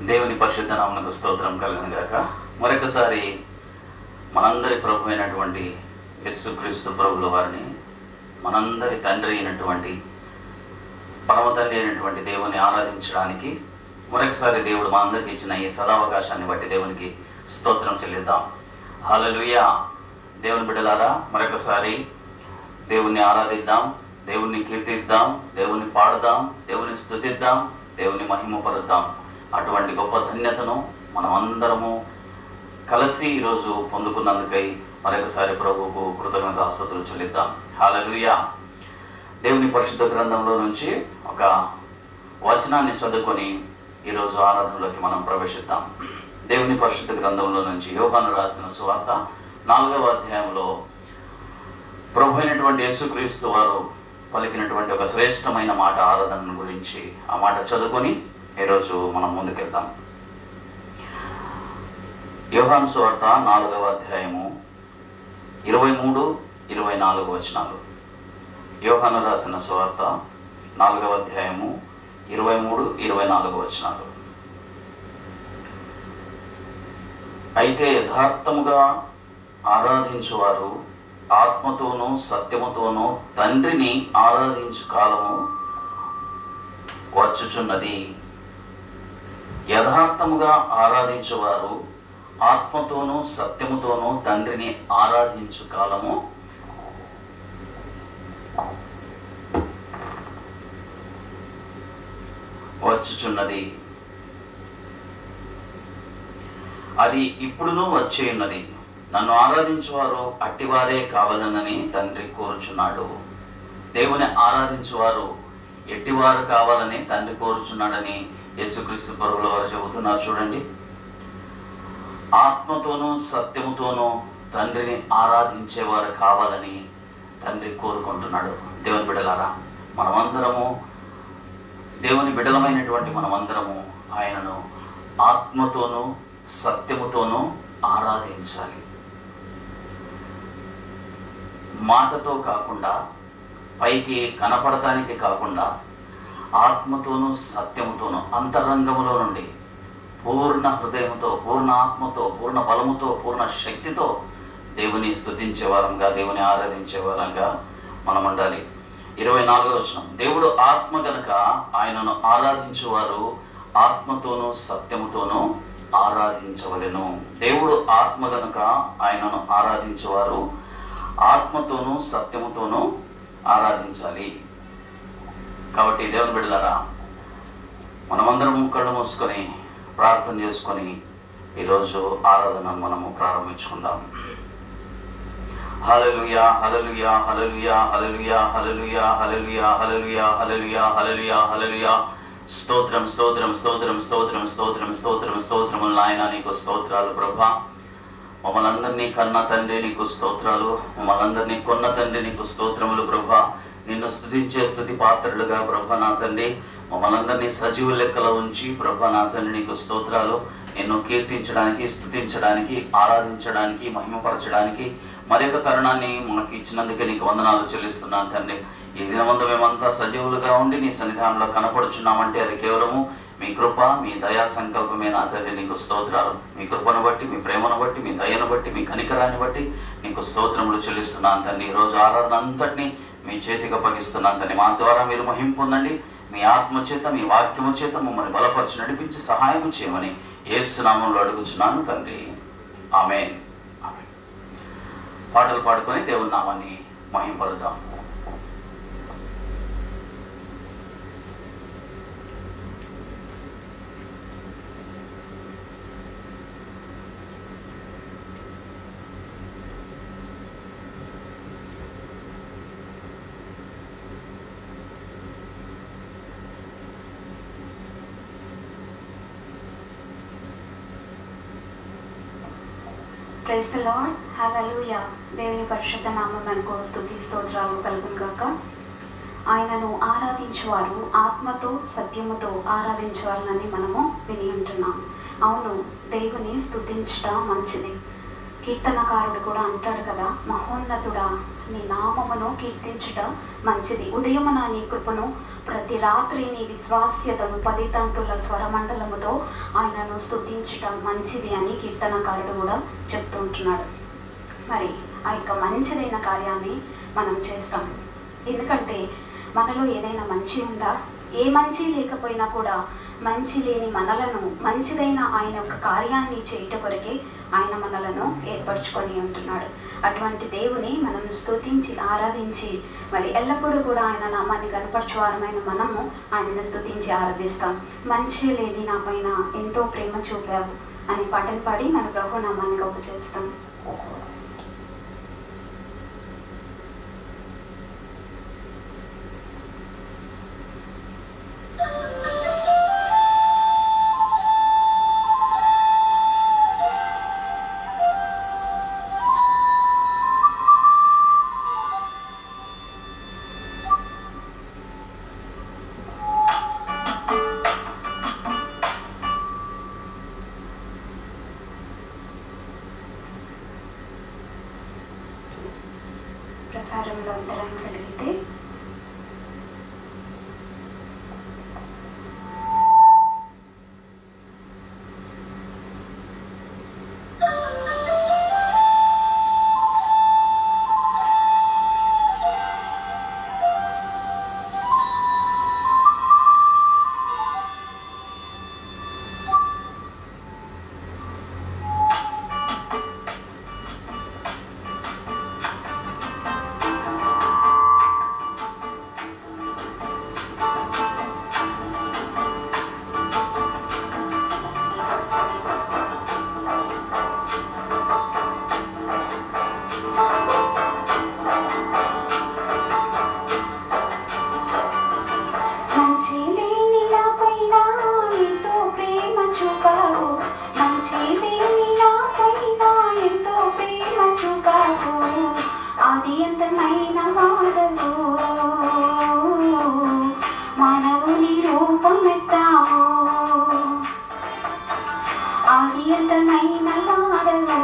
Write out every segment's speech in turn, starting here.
దేవుని పరిశుద్ధ నామమునకు స్తోత్రం కలుగును గాక. మరొకసారి మనందరి ప్రభు అయినటువంటి యేసుక్రీస్తు ప్రభుల వారిని, మనందరి తండ్రి అయినటువంటి పరమ తండ్రి అయినటువంటి దేవుని ఆరాధించడానికి మరొకసారి దేవుడు మనందరికి ఇచ్చిన ఈ సదావకాశాన్ని బట్టి దేవునికి స్తోత్రం చెల్లిద్దాం. హల్లెలూయా. దేవుని బిడ్డలారా, మరొకసారి దేవుణ్ణి ఆరాధిద్దాం, దేవుణ్ణి కీర్తిద్దాం, దేవుణ్ణి పాడుదాం, దేవుని స్తుతిద్దాం, దేవుని మహిమపరుద్దాం. అటువంటి గొప్ప ధన్యతను మనం అందరము కలిసి ఈరోజు పొందుకున్నందుకై మరొకసారి ప్రభువుకు కృతజ్ఞతాస్తుతులు చెల్లిద్దాం. హల్లెలూయా. దేవుని పరిశుద్ధ గ్రంథంలో నుంచి ఒక వచనాన్ని చదువుకొని ఈరోజు ఆరాధనలోకి మనం ప్రవేశిద్దాం. దేవుని పరిశుద్ధ గ్రంథంలో నుంచి యోహాను రాసిన సువార్త 4వ అధ్యాయంలో ప్రభు అయినటువంటి యేసుక్రీస్తు వారు పలికినటువంటి ఒక శ్రేష్టమైన మాట, ఆరాధన గురించి ఆ మాట చదువుకొని ఈరోజు మనం ముందుకెళ్తాం. యోహాను సువార్త 4వ అధ్యాయము 23-24 వచనాలు. యోహాను రాసిన సువార్త 4వ అధ్యాయము 23-24 వచనాలు. అయితే యథార్థముగా ఆరాధించువారు ఆత్మతోనూ సత్యముతోనూ తండ్రిని ఆరాధించు కాలము వచ్చుచున్నది. యథార్థముగా ఆరాధించువారు ఆత్మతోనూ సత్యముతోనూ తండ్రిని ఆరాధించు కాలము వచ్చుచున్నది. అది ఇప్పుడునూ వచ్చి ఉన్నది. నన్ను ఆరాధించువారు అట్టివారే కావాలనని తండ్రి కోరుచున్నాడు. దేవుని ఆరాధించువారు ఎట్టివారు కావాలని తండ్రి కోరుచున్నాడని యేసుక్రీస్తు ప్రభువుల వారు చెబుతున్నారు. చూడండి, ఆత్మతోనూ సత్యముతోనూ తండ్రిని ఆరాధించేవారు కావాలని తండ్రి కోరుకుంటున్నాడు. దేవుని బిడ్డలారా, మనమందరము దేవుని బిడ్డలమైనటువంటి మనమందరము ఆయనను ఆత్మతోనూ సత్యముతోనూ ఆరాధించాలి. మాటతో కాకుండా, పైకి కనపడటానికి కాకుండా, ఆత్మతోనూ సత్యముతోనూ అంతరంగములో నుండి పూర్ణ హృదయంతో, పూర్ణ ఆత్మతో, పూర్ణ బలముతో, పూర్ణ శక్తితో దేవుని స్తుతించే వారంగా, దేవుని ఆరాధించే వారంగా మనం ఉండాలి. 24వ వచనం, దేవుడు ఆత్మ గనుక ఆయనను ఆరాధించువారు ఆత్మతోనూ సత్యముతోనూ ఆరాధించవలెను. దేవుడు ఆత్మ గనుక ఆయనను ఆరాధించువారు ఆత్మతోనూ సత్యముతోనూ ఆరాధించాలి. కాబట్టి దేవుని బిడ్డలారా, మనమందరం కళ్ళు మూసుకొని ప్రార్థన చేసుకొని ఈరోజు ఆరాధనను మనము ప్రారంభించుకుందాం. హల్లెలూయా, హల్లెలూయా, హల్లెలూయా, హల్లెలూయా, హల్లెలూయా, హల్లెలూయా, హల్లెలూయా, హల్లెలూయా, హల్లెలూయా, హల్లెలూయా. స్తోత్రం, స్తోత్రం, స్తోత్రం, స్తోత్రం, స్తోత్రం, స్తోత్రం, స్తోత్రములు నాయన, నీకు స్తోత్రాలు ప్రభా. మమ్మల్ని అందరినీ కన్న తండ్రి నీకు స్తోత్రాలు, మమ్మల్ని అందరినీ కొన్న తండ్రి నీకు స్తోత్రములు ప్రభా. నిన్ను స్తుతించే స్తుతి పాత్రలుగా ప్రభా నా తండ్రి మమ్మల్ని అందరినీ సజీవ లెక్కలో ఉంచి ప్రభా నా తండ్రి నీకు స్తోత్రాలు. నిన్ను కీర్తించడానికి, స్తుతించడానికి, ఆరాధించడానికి, మహిమపరచడానికి మరొక తరుణాన్ని మాకు ఇచ్చినందుకే నీకు వందనాలు చెల్లిస్తున్నాను తండ్రి. ఈ దినమందు మేమంతా సజీవులుగా ఉండి నీ సన్నిధానంలో కనపడుచున్నామంటే అది కేవలము మీ కృప, మీ దయా సంకల్పమే నా తండ్రి. నీకు స్తోత్రాలు. మీ కృపను బట్టి, మీ ప్రేమను బట్టి, మీ దయను బట్టి, మీ కనికరాన్ని బట్టి నీకు స్తోత్రములు చెల్లిస్తున్నాను తండ్రి. ఈరోజు ఆరాధన అంతటినీ మీ చేతికి అప్పగిస్తున్నాను తండ్రి. మా ద్వారా మీరు మహిమ పొందండి. మీ ఆత్మ చేత, మీ వాక్యము చేత మమ్మల్ని బలపరిచి నడిపించి సహాయం చేయమని యేసు నామములో అడుగుచున్నాను తండ్రి. ఆమేన్. ఆమేన్. పాటలు పాడుకొని దేవుని నామాన్ని మహిమపరుద్దాం. Praise the lord. హల్లెలూయా. దేవుని పరిశుద్ధ నామమునకు స్తుతి స్తోత్రాలు కలుగును గాక. ఆయనను ఆరాధించువారు ఆత్మతో సత్యముతో ఆరాధించవాలని మనము విని ఉంటున్నాం. అవును, దేవుని స్తుతించట మంచిది. కీర్తనకారుడు కూడా అంటాడు కదా, మహోన్నతుడా నీ నామమును కీర్తించుట మంచిది, ఉదయమున నీ కృపను, ప్రతి రాత్రి నీ విశ్వాస్యతను 10 తంతుల స్వరమండలముతో ఆయనను స్తుతించుట మంచిది అని కీర్తనకారుడు కూడా చెప్తుంటున్నాడు. మరి ఆ యొక్క మంచిదైన కార్యాన్ని మనం చేస్తాం. ఎందుకంటే మనలో ఏదైనా మంచి ఉందా? ఏ మంచి లేకపోయినా కూడా మంచి లేని మనలను మంచిదైన ఆయన యొక్క కార్యాన్ని చేయట కొరకే ఆయన మనలను ఏర్పరచుకొని ఉంటున్నాడు. అటువంటి దేవుని మనం స్తుతించి ఆరాధించి మరి ఎల్లప్పుడూ కూడా ఆయన నామాన్ని కనపరచువారమైన మనము ఆయనను స్తుతించి ఆరాధిస్తాం. మంచి లేని నా పైన ఎంతో ప్రేమ చూపావు అని పాటలు పాడి మన ప్రభు నామాన్ని గొప్ప చేస్తాం. ప్రసారంలో అంతరాయం కలిగితే ఆది అంతమైన వాడవు, మానవుని రూపమెత్తావు, ఆది అంతమైన వాడవు.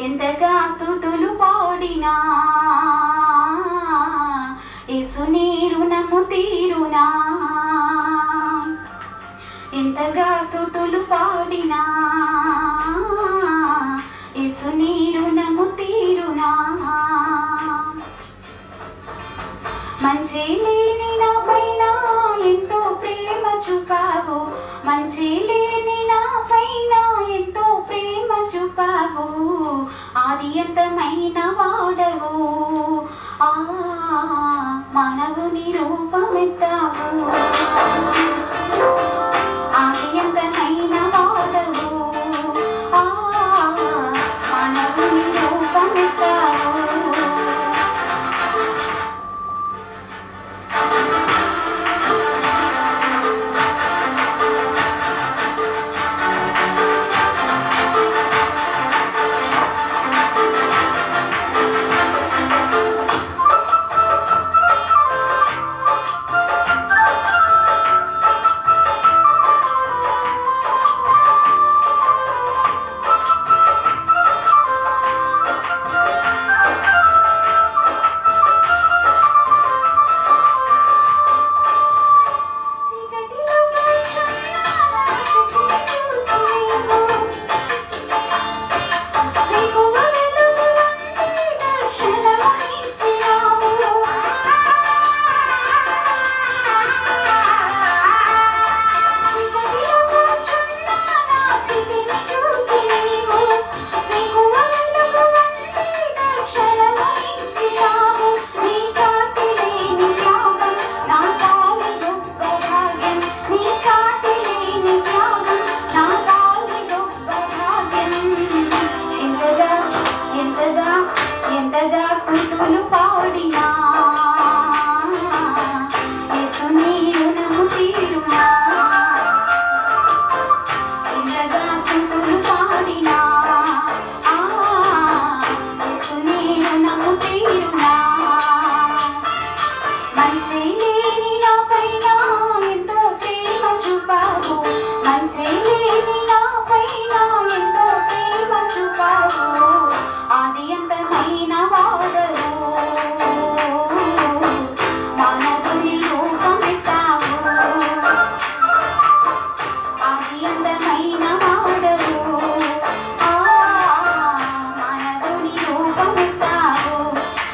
ఎంతగా స్తుతులు పాడినా తీరునా, ఎంతగా స్తుతులు పాడినా యేసు నీ రుణము తీరునా. మంచి లేని నా పైన ఎంతో ప్రేమ చూపావు, మంచి లేని నా పైన ఎంతో ప్రేమ చూపావు, ఆది అంతమైన వాడవు, ఆ మానవుని రూపమెత్తావు, ఆది అంతమైన వాడవు, ఆ మానవుని రూపమెత్తావు. ఎంతగా స్తుతులు పాడినా యేసు నీ రుణము తీరునా, ఎంతగా స్తుతులు పాడినా యేసు నీ రుణము తీరునా. మంచి లేని నా పైన ఎంతో ప్రేమ చూపావు, మంచి లేని నా పైన ఎంతో ప్రేమ చూపావు, ఆది అంతమైన వాడవు, మానవుని రూపమెత్తావు, ఆది అంతమైన వాడవు, ఆ మానవుని రూపమెత్తావు.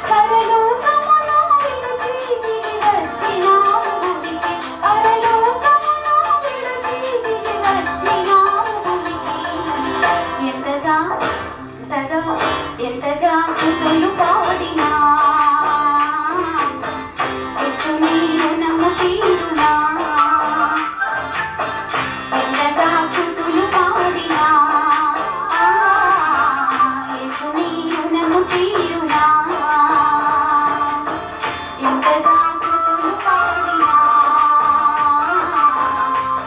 పరలోకమును విడిచి దిగి వచ్చినావు భూమికి, పరలోకమును విడిచి దిగి వచ్చినావు భూమికి, ఎంతగా ఎంతగా స్తుతులు పాడినా యేసు నీ రుణము తీరునా, ఎంతగా స్తుతులు పాడినా యేసు నీ రుణము తీరునా, ఎంతగా స్తుతులు పాడినా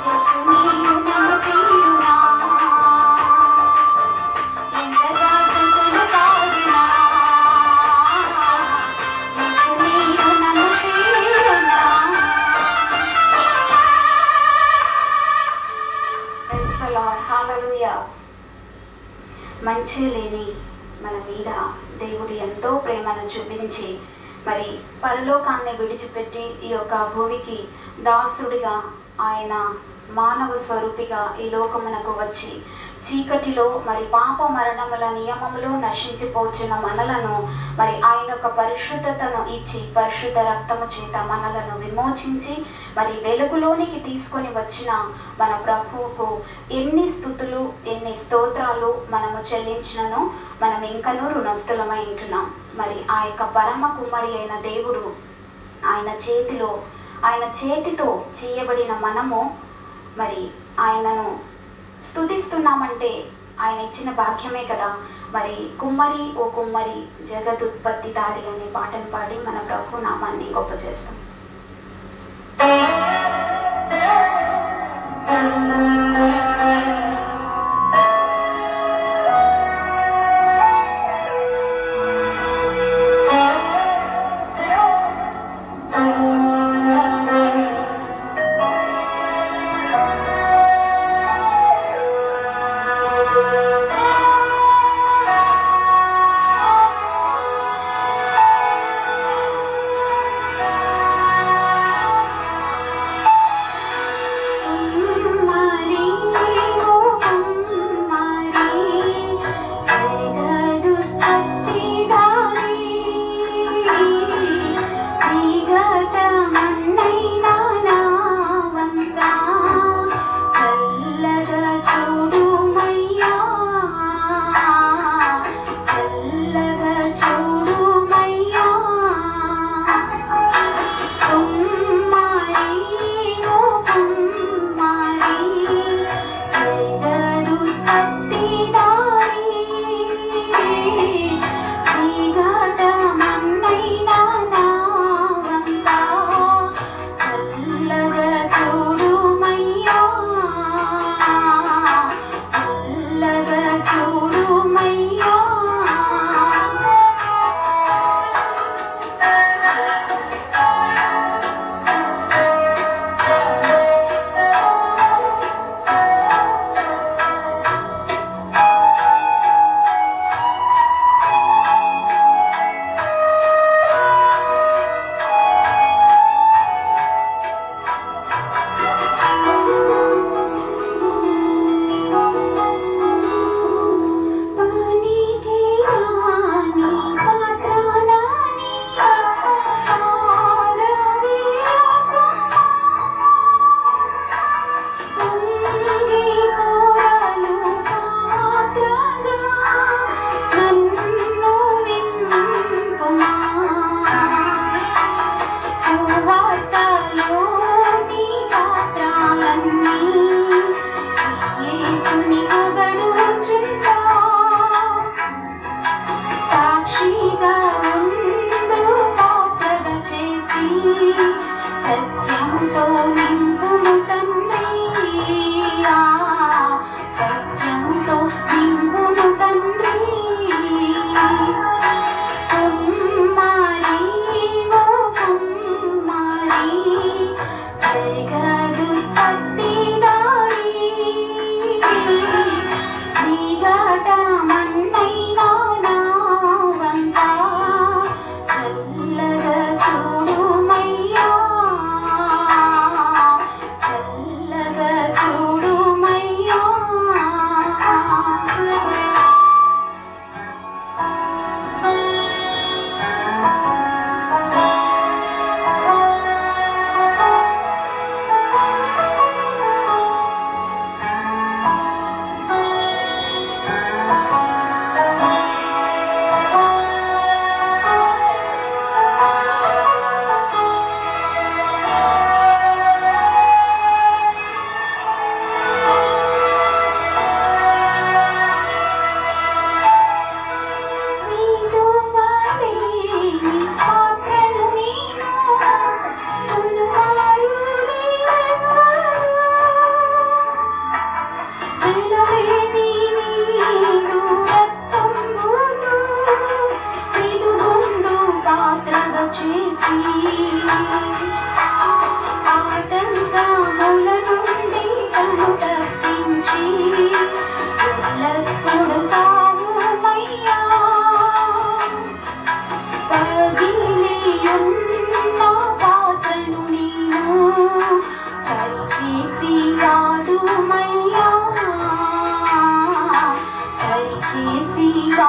యేసు నీ రుణము తీరునా, ఎంతగా స్తుతులు పాడినా యేసు నీ రుణము తీరునా. Praise the Lord. Hallelujah. మంచి లేని మన మీద దేవుడు ఎంతో ప్రేమను చూపించి మరి పరలోకాన్ని విడిచిపెట్టి ఈ యొక్క భూమికి దాసుడిగా ఆయన మానవ స్వరూపిగా ఈ లోకమునకు వచ్చి చీకటిలో మరి పాప మరణముల నియమములో నశించిపోచున్న మనలను మరి ఆయన యొక్క పరిశుద్ధతను ఇచ్చి పరిశుద్ధ రక్తము చేత మనలను విమోచించి మరి వెలుగులోనికి తీసుకొని వచ్చిన మన ప్రభువుకు ఎన్ని స్తుతులు ఎన్ని స్తోత్రాలు మనము చెల్లించినను మనం ఇంకనూ రుణస్థులమై ఉంటున్నాం. మరి ఆ యొక్క పరమ కుమ్మరి అయిన దేవుడు ఆయన చేతితో చేయబడిన మనము మరి ఆయనను స్తుతిస్తున్నామంటే ఆయన ఇచ్చిన భాగ్యమే కదా. మరి కుమ్మరి ఓ కుమ్మరి జగదుత్పత్తి దారి అనే పాటను పాడి మన ప్రభు నామాన్ని గొప్ప చేస్తాం.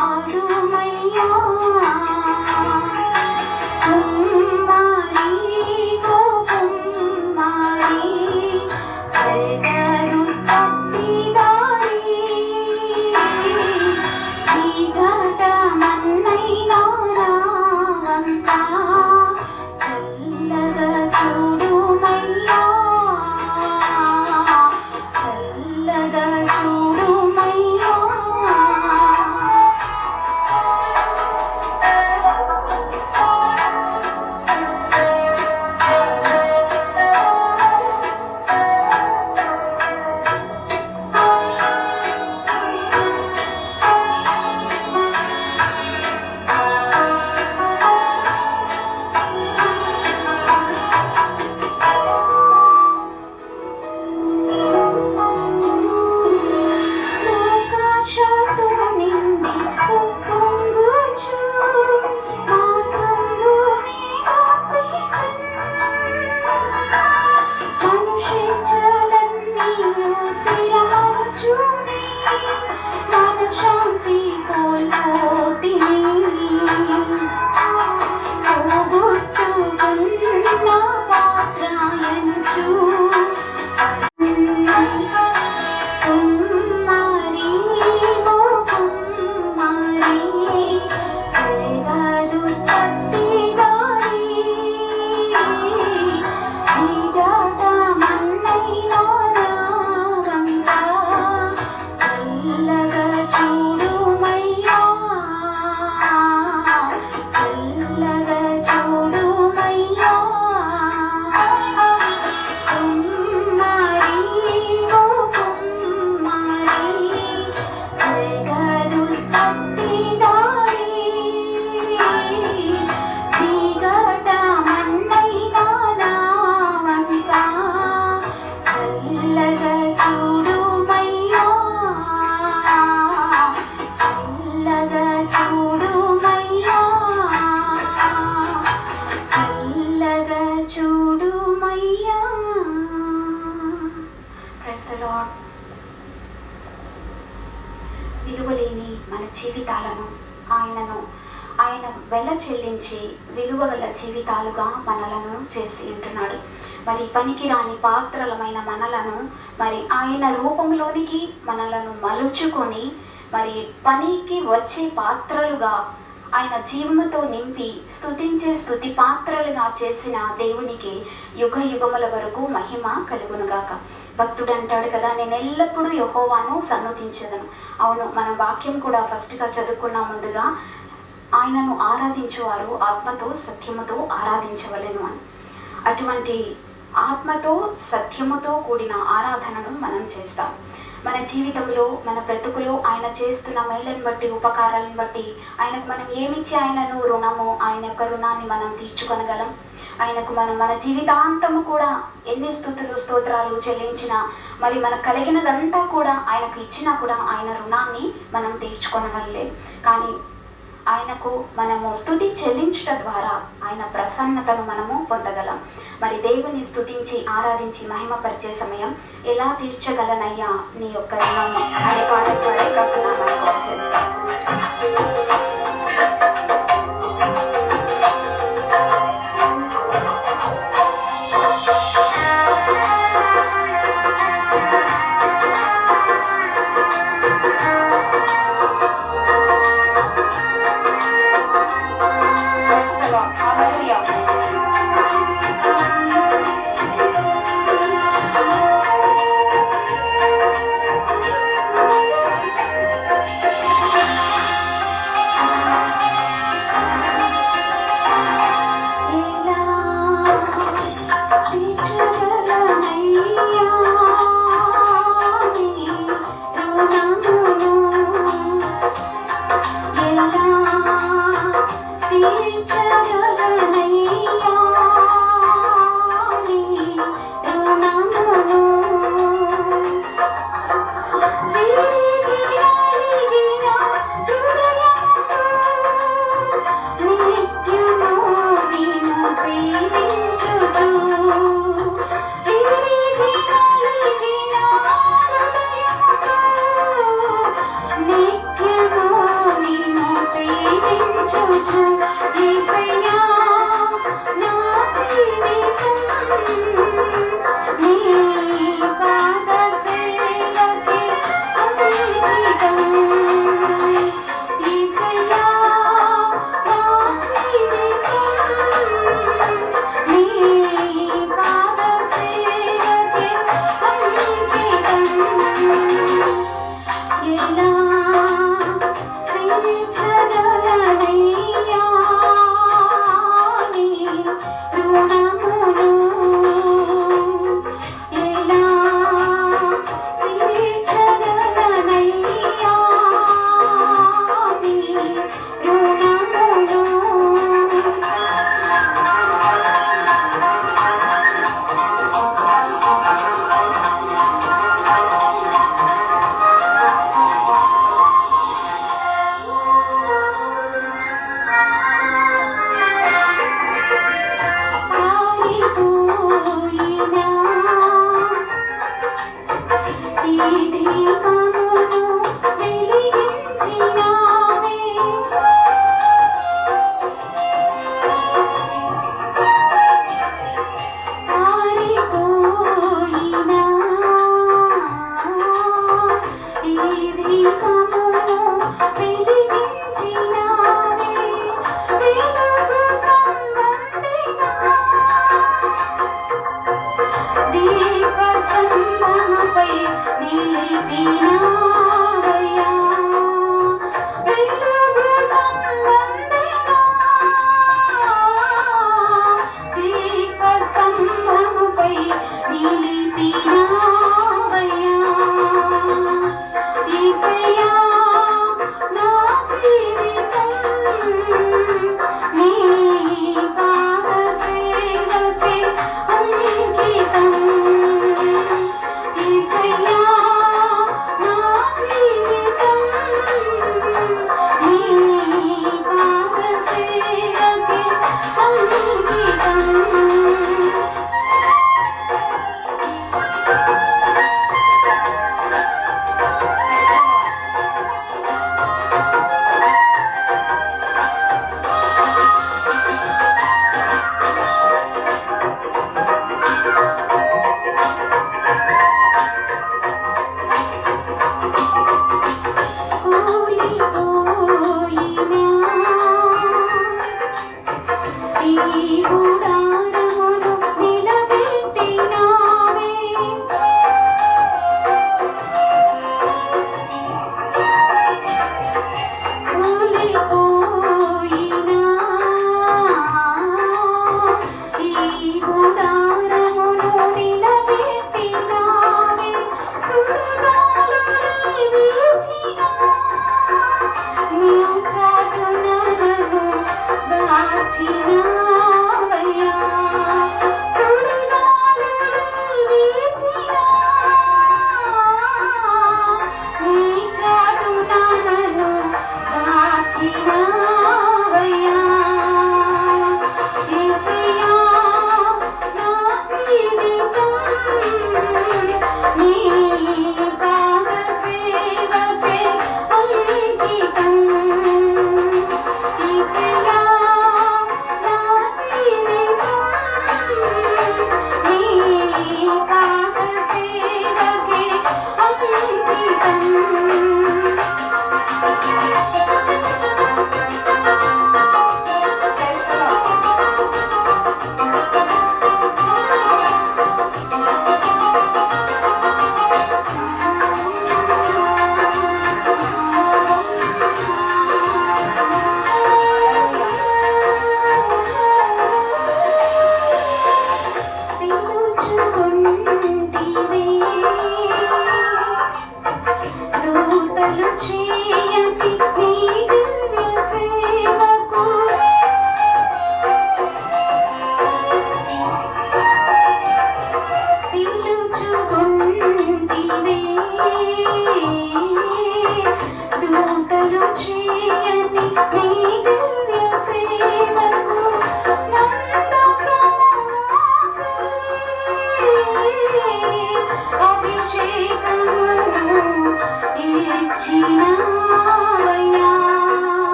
కాపాడుమయ్యా కుమ్మరి ఓ కుమ్మరి చెదరు తప్పిదారి చీకట మన్నైనా రావంతా చల్లగా చూడుమయ్యా చల్లగా చూడుమయ్యా లోకాశతో నిండి ఉప్పొంగుచు మార్గంలోని మనుష్యేచ్ఛలన్నీయు స్థిరమగుచుని మనశ్శాంతి కోల్పోతిని పోగొట్టుకున్న పాత్రయనుచు కుమ్మరి ఓ కుమ్మరి జగదు తప్పిదారి చీకట మన్నైనా రావంతా చల్లగా చూడుమయ్యా చల్లగా చూడుమయ్యా కుమ్మరి ఓ కుమ్మరి జగదు తప్పిదారి చీకట మన్నైనా రావంతా చల్లగా చూడుమయ్యా చల్లగా చూడుమయ్యా చల్లగా చూడుమయ్యా. Praise the Lord. విలువలేని మన జీవితాలను ఆయన వెల చెల్లించి విలువగల జీవితాలుగా మనలను చేసి ఉంటున్నాడు. మరి పనికిరాని పాత్రలమైన మనలను మరి ఆయన రూపంలోనికి మనలను మలుచుకొని మరి పనికి వచ్చే పాత్రలుగా ఆయన జీవముతో నింపి స్తుతించే స్తుతి పాత్రలుగా చేసిన దేవునికి యుగ యుగముల వరకు మహిమ కలుగునుగాక. భక్తుడు అంటాడు కదా, నేను ఎల్లప్పుడూ యెహోవాను సన్నుతించెదను. అవును, మనం వాక్యం కూడా ఫస్ట్గా చదువుకున్న ముందుగా ఆయనను ఆరాధించువారు ఆత్మతో సత్యముతో ఆరాధించవలెను అని. అటువంటి ఆత్మతో సత్యముతో కూడిన ఆరాధనను మనం చేస్తాం. మన జీవితంలో మన బ్రతుకులో ఆయన చేస్తున్న మేళ్ళను బట్టి ఉపకారాలను బట్టి ఆయనకు మనం ఏమిచ్చి ఆయనను ఆయన యొక్క రుణాన్ని మనం తీర్చుకొనగలం. ఆయనకు మనం మన జీవితాంతము కూడా ఎన్ని స్తుతులు స్తోత్రాలు చెల్లించినా మరి మనకు కలిగినదంతా కూడా ఆయనకు ఇచ్చినా కూడా ఆయన రుణాన్ని మనం తీర్చుకొనగలలేం. కానీ ఆయనకు మనము స్తుతి చెల్లించుట ద్వారా ఆయన ప్రసన్నతను మనము పొందగలం. మరి దేవుని స్తుతించి ఆరాధించి మహిమపరిచే సమయం ఎలా తీర్చగలనయ్యా నీ యొక్క రుణం అనే పాట చేస్తాను.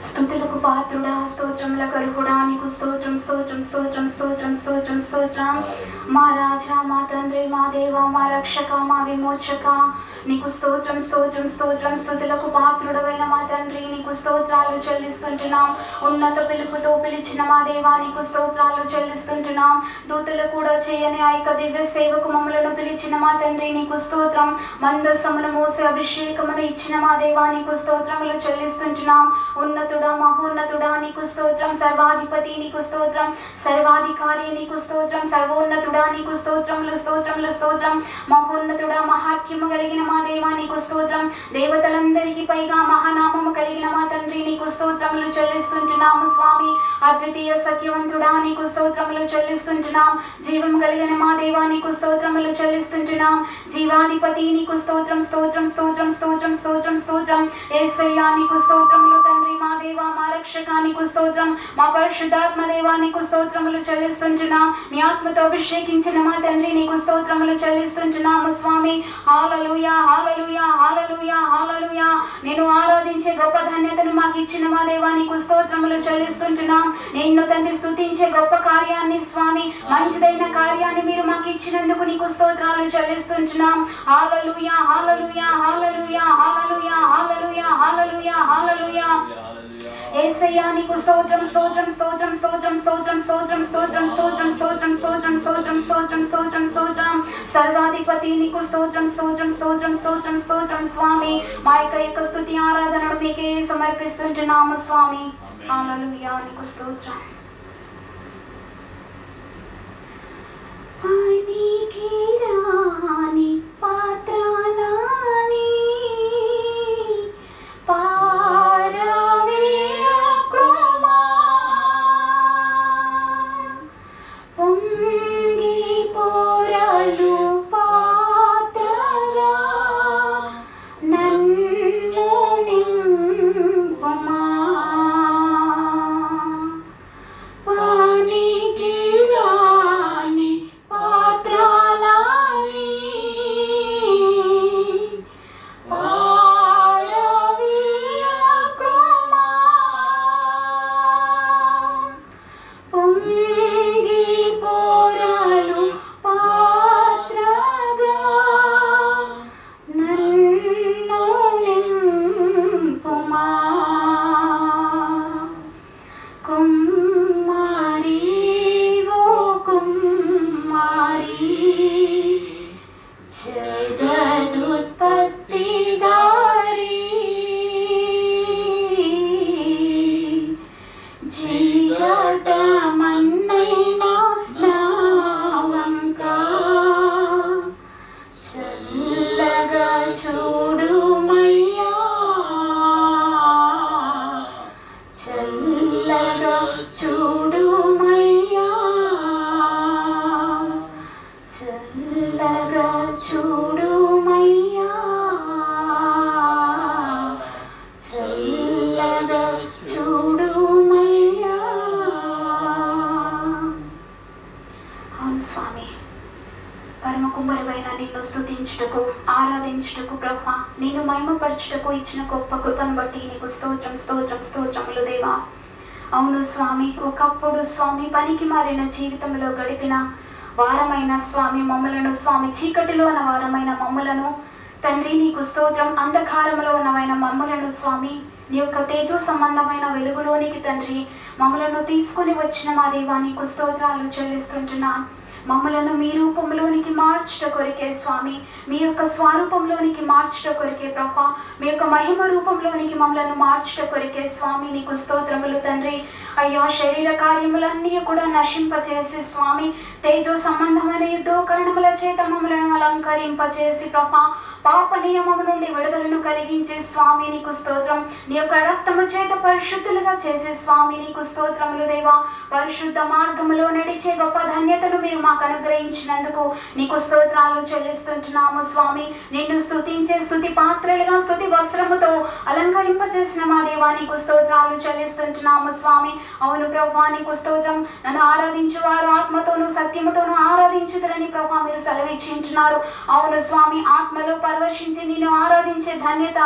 స్తుతులకు పాత్రుడా, స్తోత్రములకు అర్హుడా, నీకు స్తోత్రం స్తోత్రం స్తోత్రం స్తోత్రం స్తోత్రం స్తోత్రం. మా రాజా, మా తండ్రి, మా దేవ, మా రక్షక, మా విమోచక, నీకు స్తోత్రం స్తోత్రం స్తోత్రం. స్తుతులకు పాత్రుడవైన మా తండ్రి, నీకు స్తోత్రాలు చెల్లిస్తుంటున్నాం. ఉన్నత పిలుపుతో పిలిచిన మా దేవా, నీకు స్తోత్రాలు చెల్లిస్తుంటున్నాం. దూతలు కూడా చేయని ఆ యొక్క దివ్య సేవకు మమ్మలను పిలిచిన మా తండ్రి, నీకు స్తోత్రం. మందసమును మోసే అభిషేకమును ఇచ్చిన మా దేవా, నీకు స్తోత్రములు చెల్లిస్తుంటున్నాం. ఉన్నతుడా, మహోన్నతుడా, నీకు స్తోత్రం. సర్వాధిపతి, నీకు స్తోత్రం. సర్వాధికారి, నీకు స్తోత్రం. సర్వోన్నతుడా, నీకు స్తోత్రములు స్తోత్రములు స్తోత్రం. మహోన్నతుడా, మహాత్యము కలిగిన మా దేవా, నీకు స్తోత్రం. దేవతలందరికీ పైగా మహానామము కలిగిన మా తండ్రి, నీకు స్తోత్రములు చెల్లిస్తుంటున్నాము స్వామి. అద్వితీయ సత్యవంతుడా, నీకు స్తోత్రములు చెల్లిస్తుంటున్నాం. జీవం కలిగిన మా దేవా, నీకు స్తోత్రములు చెల్లిస్తుంటున్నాం. జీవాధిపతి, నీకు స్తోత్రం స్తోత్రం స్తోత్రం స్తోత్రం స్తోత్రం స్తోత్రం. యేసయ్యా, నీకు స్తోత్రములు తండ్రి. మా దేవా, మా రక్షక, నీకు స్తోత్రం. మా పరిశుద్ధాత్మ దేవా, నీకు స్తోత్రములు చెల్లిస్తుంటున్నాం. మీ ఆత్మతో అభిషేకించిన మా తండ్రి, నీకు స్తోత్రములు చెల్లిస్తుంటున్నాము స్వామి. హల్లెలూయా హల్లెలూయా హల్లెలూయా హల్లెలూయా. నేను ఆరాధించే గొప్ప ధన్యతను మాకు ఇచ్చిన మా దేవా, నీకు స్తోత్రములు చెల్లిస్తుంటున్నాం. నిన్ను తండ్రి స్తుతించే గొప్ప కార్యాన్ని స్వామి, మంచిదైన కార్యాన్ని మీరు మాకు ఇచ్చినందుకు నీకు స్తోత్రాలు చెల్లిస్తుంటున్నాం. హల్లెలూయా హల్లెలూయా హల్లెలూయా హల్లెలూయా హల్లెలూయా హల్లెలూయా హల్లెలూయా. యేసయ్యా, నీకు స్తోత్రం స్తోత్రం స్తోత్రం స్తోత్రం స్తోత్రం స్తోత్రం స్తోత్రం స్తోత్రం స్తోత్రం స్తోత్రం స్తోత్రం స్తోత్రం స్తోత్రం స్తోత్రం. సర్వాధిపతి, నీకు స్తోత్రం స్తోత్రం స్తోత్రం స్తోత్రం స్తోత్రం స్వామి. మా యొక్క స్తుతి ఆరాధనను మీకే సమర్పిస్తుంటున్నాము స్వామి. హల్లెలూయా, నీకు స్తోత్రం. పనికిరాని పాత్రనాని పారవేయకుమా, పొంగి పొరలు పాత్రగా నన్ను నింపుమా. పనికిరాని పాత్రనాని పారవేయకుమా, పొంగి పొరలు పాత్రగా నన్ను నింపుమా. కుమ్మరి ఓ కుమ్మరి, జగదుత్పత్తిదారి, జీగటమన్నైనా నా వంక చల్లగా చూడుమయ్యా, చల్లగా చూడుమయ్యా, చల్లగా చూడుమయ్యా, చల్లగా చూడుమయ్యా. అవును స్వామి, పరమ కుమ్మరివైన నిన్ను స్తుతించుటకు, ఆరాధించుటకు ప్రభా, నిన్ను మహిమపరచుటకు ఇచ్చిన గొప్ప కృపను బట్టి నీకు స్తోత్రం స్తోత్రం స్తోత్రములు దేవా. అవును స్వామి, ఒకప్పుడు స్వామి పనికి మారిన జీవితంలో గడిపిన వారమైన స్వామి మమ్మలను, స్వామి చీకటిలో ఉన్న వారమైన మమ్మలను తండ్రి, నీకు స్తోత్రం. అంధకారంలో ఉన్నవైన మమ్మలను స్వామి, నీ యొక్క తేజో సంబంధమైన వెలుగులోనికి తండ్రి మమ్మలను తీసుకొని వచ్చిన మా దేవా, నీకు స్తోత్రాలు చెల్లిస్తుంటున్నాను. మమ్మలను మీ రూపంలోనికి మార్చుట కొరికే స్వామి, మీ యొక్క స్వరూపంలోనికి మార్చుట కొరికే ప్రభా, మీ యొక్క మహిమ రూపంలోనికి మమ్మలను మార్చుట కొరికే స్వామి, నీకు స్తోత్రములు తండ్రి. అయ్యా, శరీర కార్యములన్నీ కూడా నశింపచేసి స్వామి, తేజో సంబంధమైన యుద్ధోకరణముల చేత మమ్మలను అలంకరింపచేసి ప్రభా, పాప నియమము నుండి విడుదలను కలిగించే స్వామి, నీకు స్తోత్రం. నీ యొక్క రక్తము చేత పరిశుద్ధులుగా చేసే స్వామి, నీకు స్తోత్రములు దేవా. పరిశుద్ధ మార్గములో నడిచే గొప్ప ధన్యతను మీరు మాకు అనుగ్రహించినందుకు నీకు స్తోత్రాలు చెల్లిస్తుంటున్నాము స్వామి. నిన్ను స్తుతించే స్తుతి పాత్రలుగా స్తుతి వస్త్రముతో అలంకరింపజేసిన మా దేవా, నీకు స్తోత్రాలు చెల్లిస్తుంటున్నాము స్వామి. అవును ప్రభా, నీకు స్తోత్రం. నన్ను ఆరాధించు వారు ఆత్మతోనూ సత్యముతోనూ ఆరాధించుదరని ప్రభా మీరు సెలవిచ్చింటున్నారు. అవును స్వామి, ఆత్మలో పరవశించి నిన్ను ఆరాధించే ధన్యత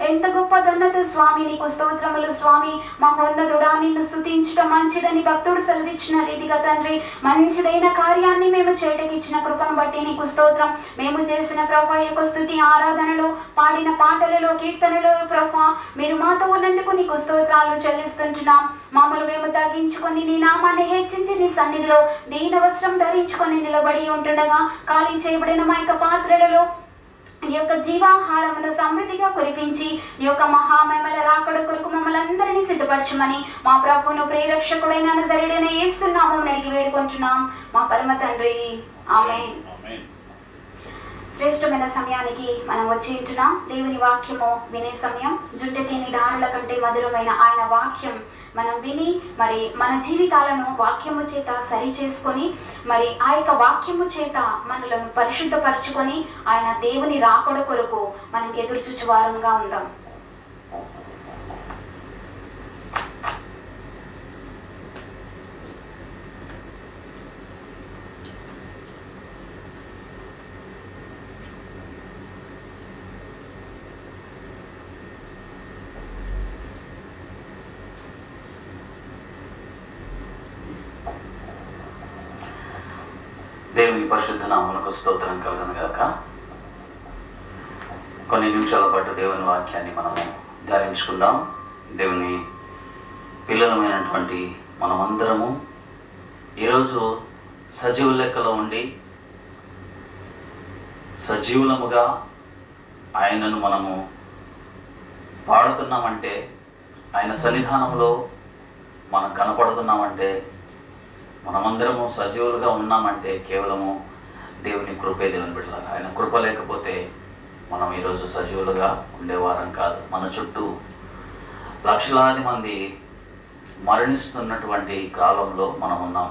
ఎంత గొప్ప ధన్యత స్వామి. నీకు స్తోత్రములు స్వామి. మహోన్నతుడా, నిన్ను స్తుతించడం మంచిదని భక్తుడు సెలవిచ్చిన రీతిగా తండ్రి, మంచిదైన కార్యాన్ని మేము చేయటకిచ్చిన కృపను బట్టి నీకు స్తోత్రం. మేము చేసిన ప్రభా యొక్క స్తుతి ఆరాధనలో, పాడిన పాటలలో, కీర్తనలో ప్రభా మీరు మాతో ఉన్నందుకు నీకు స్తోత్రాలు చెల్లిస్తుంటున్నాం. మామూలు మేము తగ్గించుకొని నీ నామాన్ని హెచ్చించి నీ సన్నిధిలో దీన వస్త్రం ధరించుకొని నిలబడి ఉంటుండగా ఖాళీ చేయబడిన మా యొక్క పాత్రలలో ఈ యొక్క జీవాహారమును సమృద్ధిగా కురిపించి ఈ యొక్క మహామహిమల రాకడ కొరకు మమ్మల్ని అందరినీ సిద్ధపరచమని మా ప్రభువును ప్రియరక్షకుడైన నజరేయుడైన యేసు నామమున అడిగి వేడుకుంటున్నాం మా పరమ తండ్రి. ఆమేన్. శ్రేష్టమైన సమయానికి మనం వచ్చి ఉంటున్నాం. దేవుని వాక్యము వినే సమయం. జుంటె తేనె దారుల కంటే మధురమైన ఆయన వాక్యం మనం విని మరి మన జీవితాలను వాక్యము చేత సరి చేసుకొని మరి ఆ యొక్క వాక్యము చేత మనలను పరిశుద్ధపరచుకొని ఆయన దేవుని రాకడ కొరకు మనం ఎదురు చూచు వారంగా ఉందాం. దేవుని పరిశుద్ధ నామమునకు స్తోత్రం కలుగును గాక. కొన్ని నిమిషాల పాటు దేవుని వాక్యాన్ని మనము ధ్యానించుకుందాం. దేవుని పిల్లలమైనటువంటి మనమందరము ఈరోజు సజీవ లెక్కలో ఉండి సజీవులముగా ఆయనను మనము పాడుతున్నామంటే, ఆయన సన్నిధానంలో మనం కనపడుతున్నామంటే, మనమందరము సజీవులుగా ఉన్నామంటే కేవలము దేవుని కృపే. దేవుని బిడ్డలారా, ఆయన కృప లేకపోతే మనం ఈరోజు సజీవులుగా ఉండేవారం కాదు. మన చుట్టూ లక్షలాది మంది మరణిస్తున్నటువంటి కాలంలో మనం ఉన్నాం.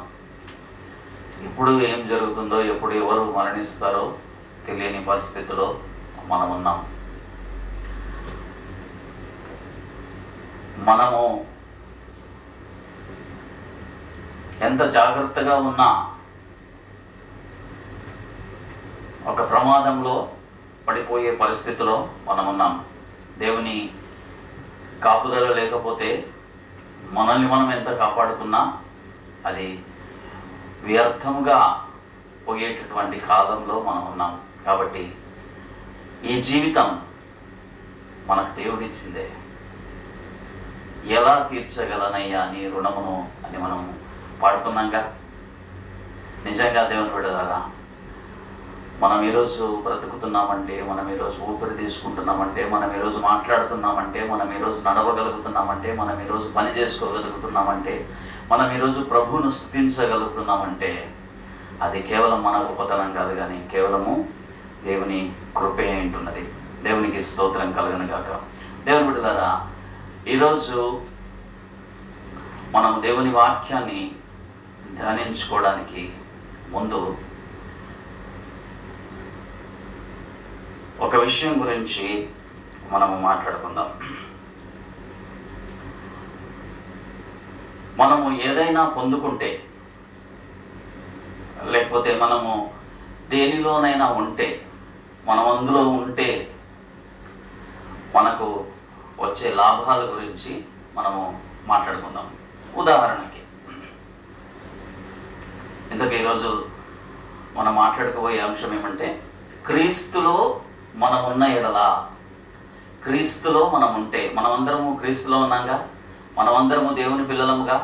ఎప్పుడు ఏం జరుగుతుందో, ఎప్పుడు ఎవరు మరణిస్తారో తెలియని పరిస్థితిలో మనం ఉన్నాం. మనము ఎంత జాగ్రత్తగా ఉన్నా ఒక ప్రమాదంలో పడిపోయే పరిస్థితిలో మనం ఉన్నాం. దేవుని కాపుదల లేకపోతే మనల్ని మనం ఎంత కాపాడుకున్నా అది వ్యర్థముగా పోయేటటువంటి కాలంలో మనం ఉన్నాం. కాబట్టి ఈ జీవితం మనకు దేవుడిచ్చిందే. ఎలా తీర్చగలనయ్యా నీ రుణమును అని మనం పాడుకున్నాగా. నిజంగా దేవుని బిడ్డలారా, మనం ఈరోజు బ్రతుకుతున్నామంటే, మనం ఈరోజు ఊపిరి తీసుకుంటున్నామంటే, మనం ఈరోజు మాట్లాడుతున్నామంటే, మనం ఈరోజు నడవగలుగుతున్నామంటే, మనం ఈరోజు పని చేసుకోగలుగుతున్నామంటే, మనం ఈరోజు ప్రభువును స్తుతించగలుగుతున్నామంటే అది కేవలం మన గొప్పతనం కాదు, కానీ కేవలము దేవుని కృపే ఉంటున్నది. దేవునికి స్తోత్రం కలుగును గాక. దేవుని బిడ్డలారా, ఈరోజు మనం దేవుని వాక్యాన్ని ధ్యానించుకోవడానికి ముందు ఒక విషయం గురించి మనము మాట్లాడుకుందాం. మనము ఏదైనా పొందుకుంటే, లేకపోతే మనము దేనిలోనైనా ఉంటే, మనం అందులో ఉంటే మనకు వచ్చే లాభాల గురించి మనము మాట్లాడుకుందాం. ఉదాహరణకి, ఇంతకు ఈరోజు మనం మాట్లాడుకోబోయే అంశం ఏమంటే, క్రీస్తులో మనం ఉన్న ఎడల, క్రీస్తులో మనం ఉంటే, మనమందరము క్రీస్తులో ఉన్నాంగా, మనమందరము దేవుని పిల్లలముగా.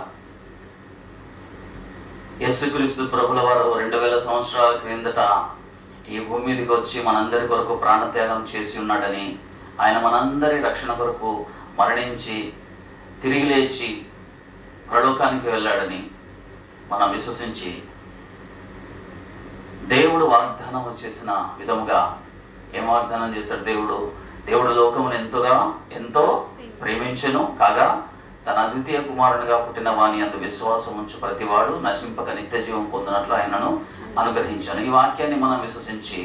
యేసుక్రీస్తు ప్రభుల వారు 2000 సంవత్సరాల క్రిందట ఈ భూమి మీదకి వచ్చి మనందరి కొరకు ప్రాణత్యాగం చేసి ఉన్నాడని, ఆయన మనందరి రక్షణ కొరకు మరణించి తిరిగి లేచి పరలోకానికి వెళ్ళాడని మనం విశ్వసించి, దేవుడు వాగ్దానం చేసిన విధముగా ఏం వాగ్దానం చేశాడు? దేవుడు లోకమును ఎంతో ప్రేమించెను కాగా తన అద్వితీయ కుమారునిగా పుట్టిన వాని అందు విశ్వాసం ఉంచు ప్రతివాడు నశింపక నిత్య జీవం పొందినట్లు ఆయనను అనుగ్రహించాను. ఈ వాక్యాన్ని మనం విశ్వసించి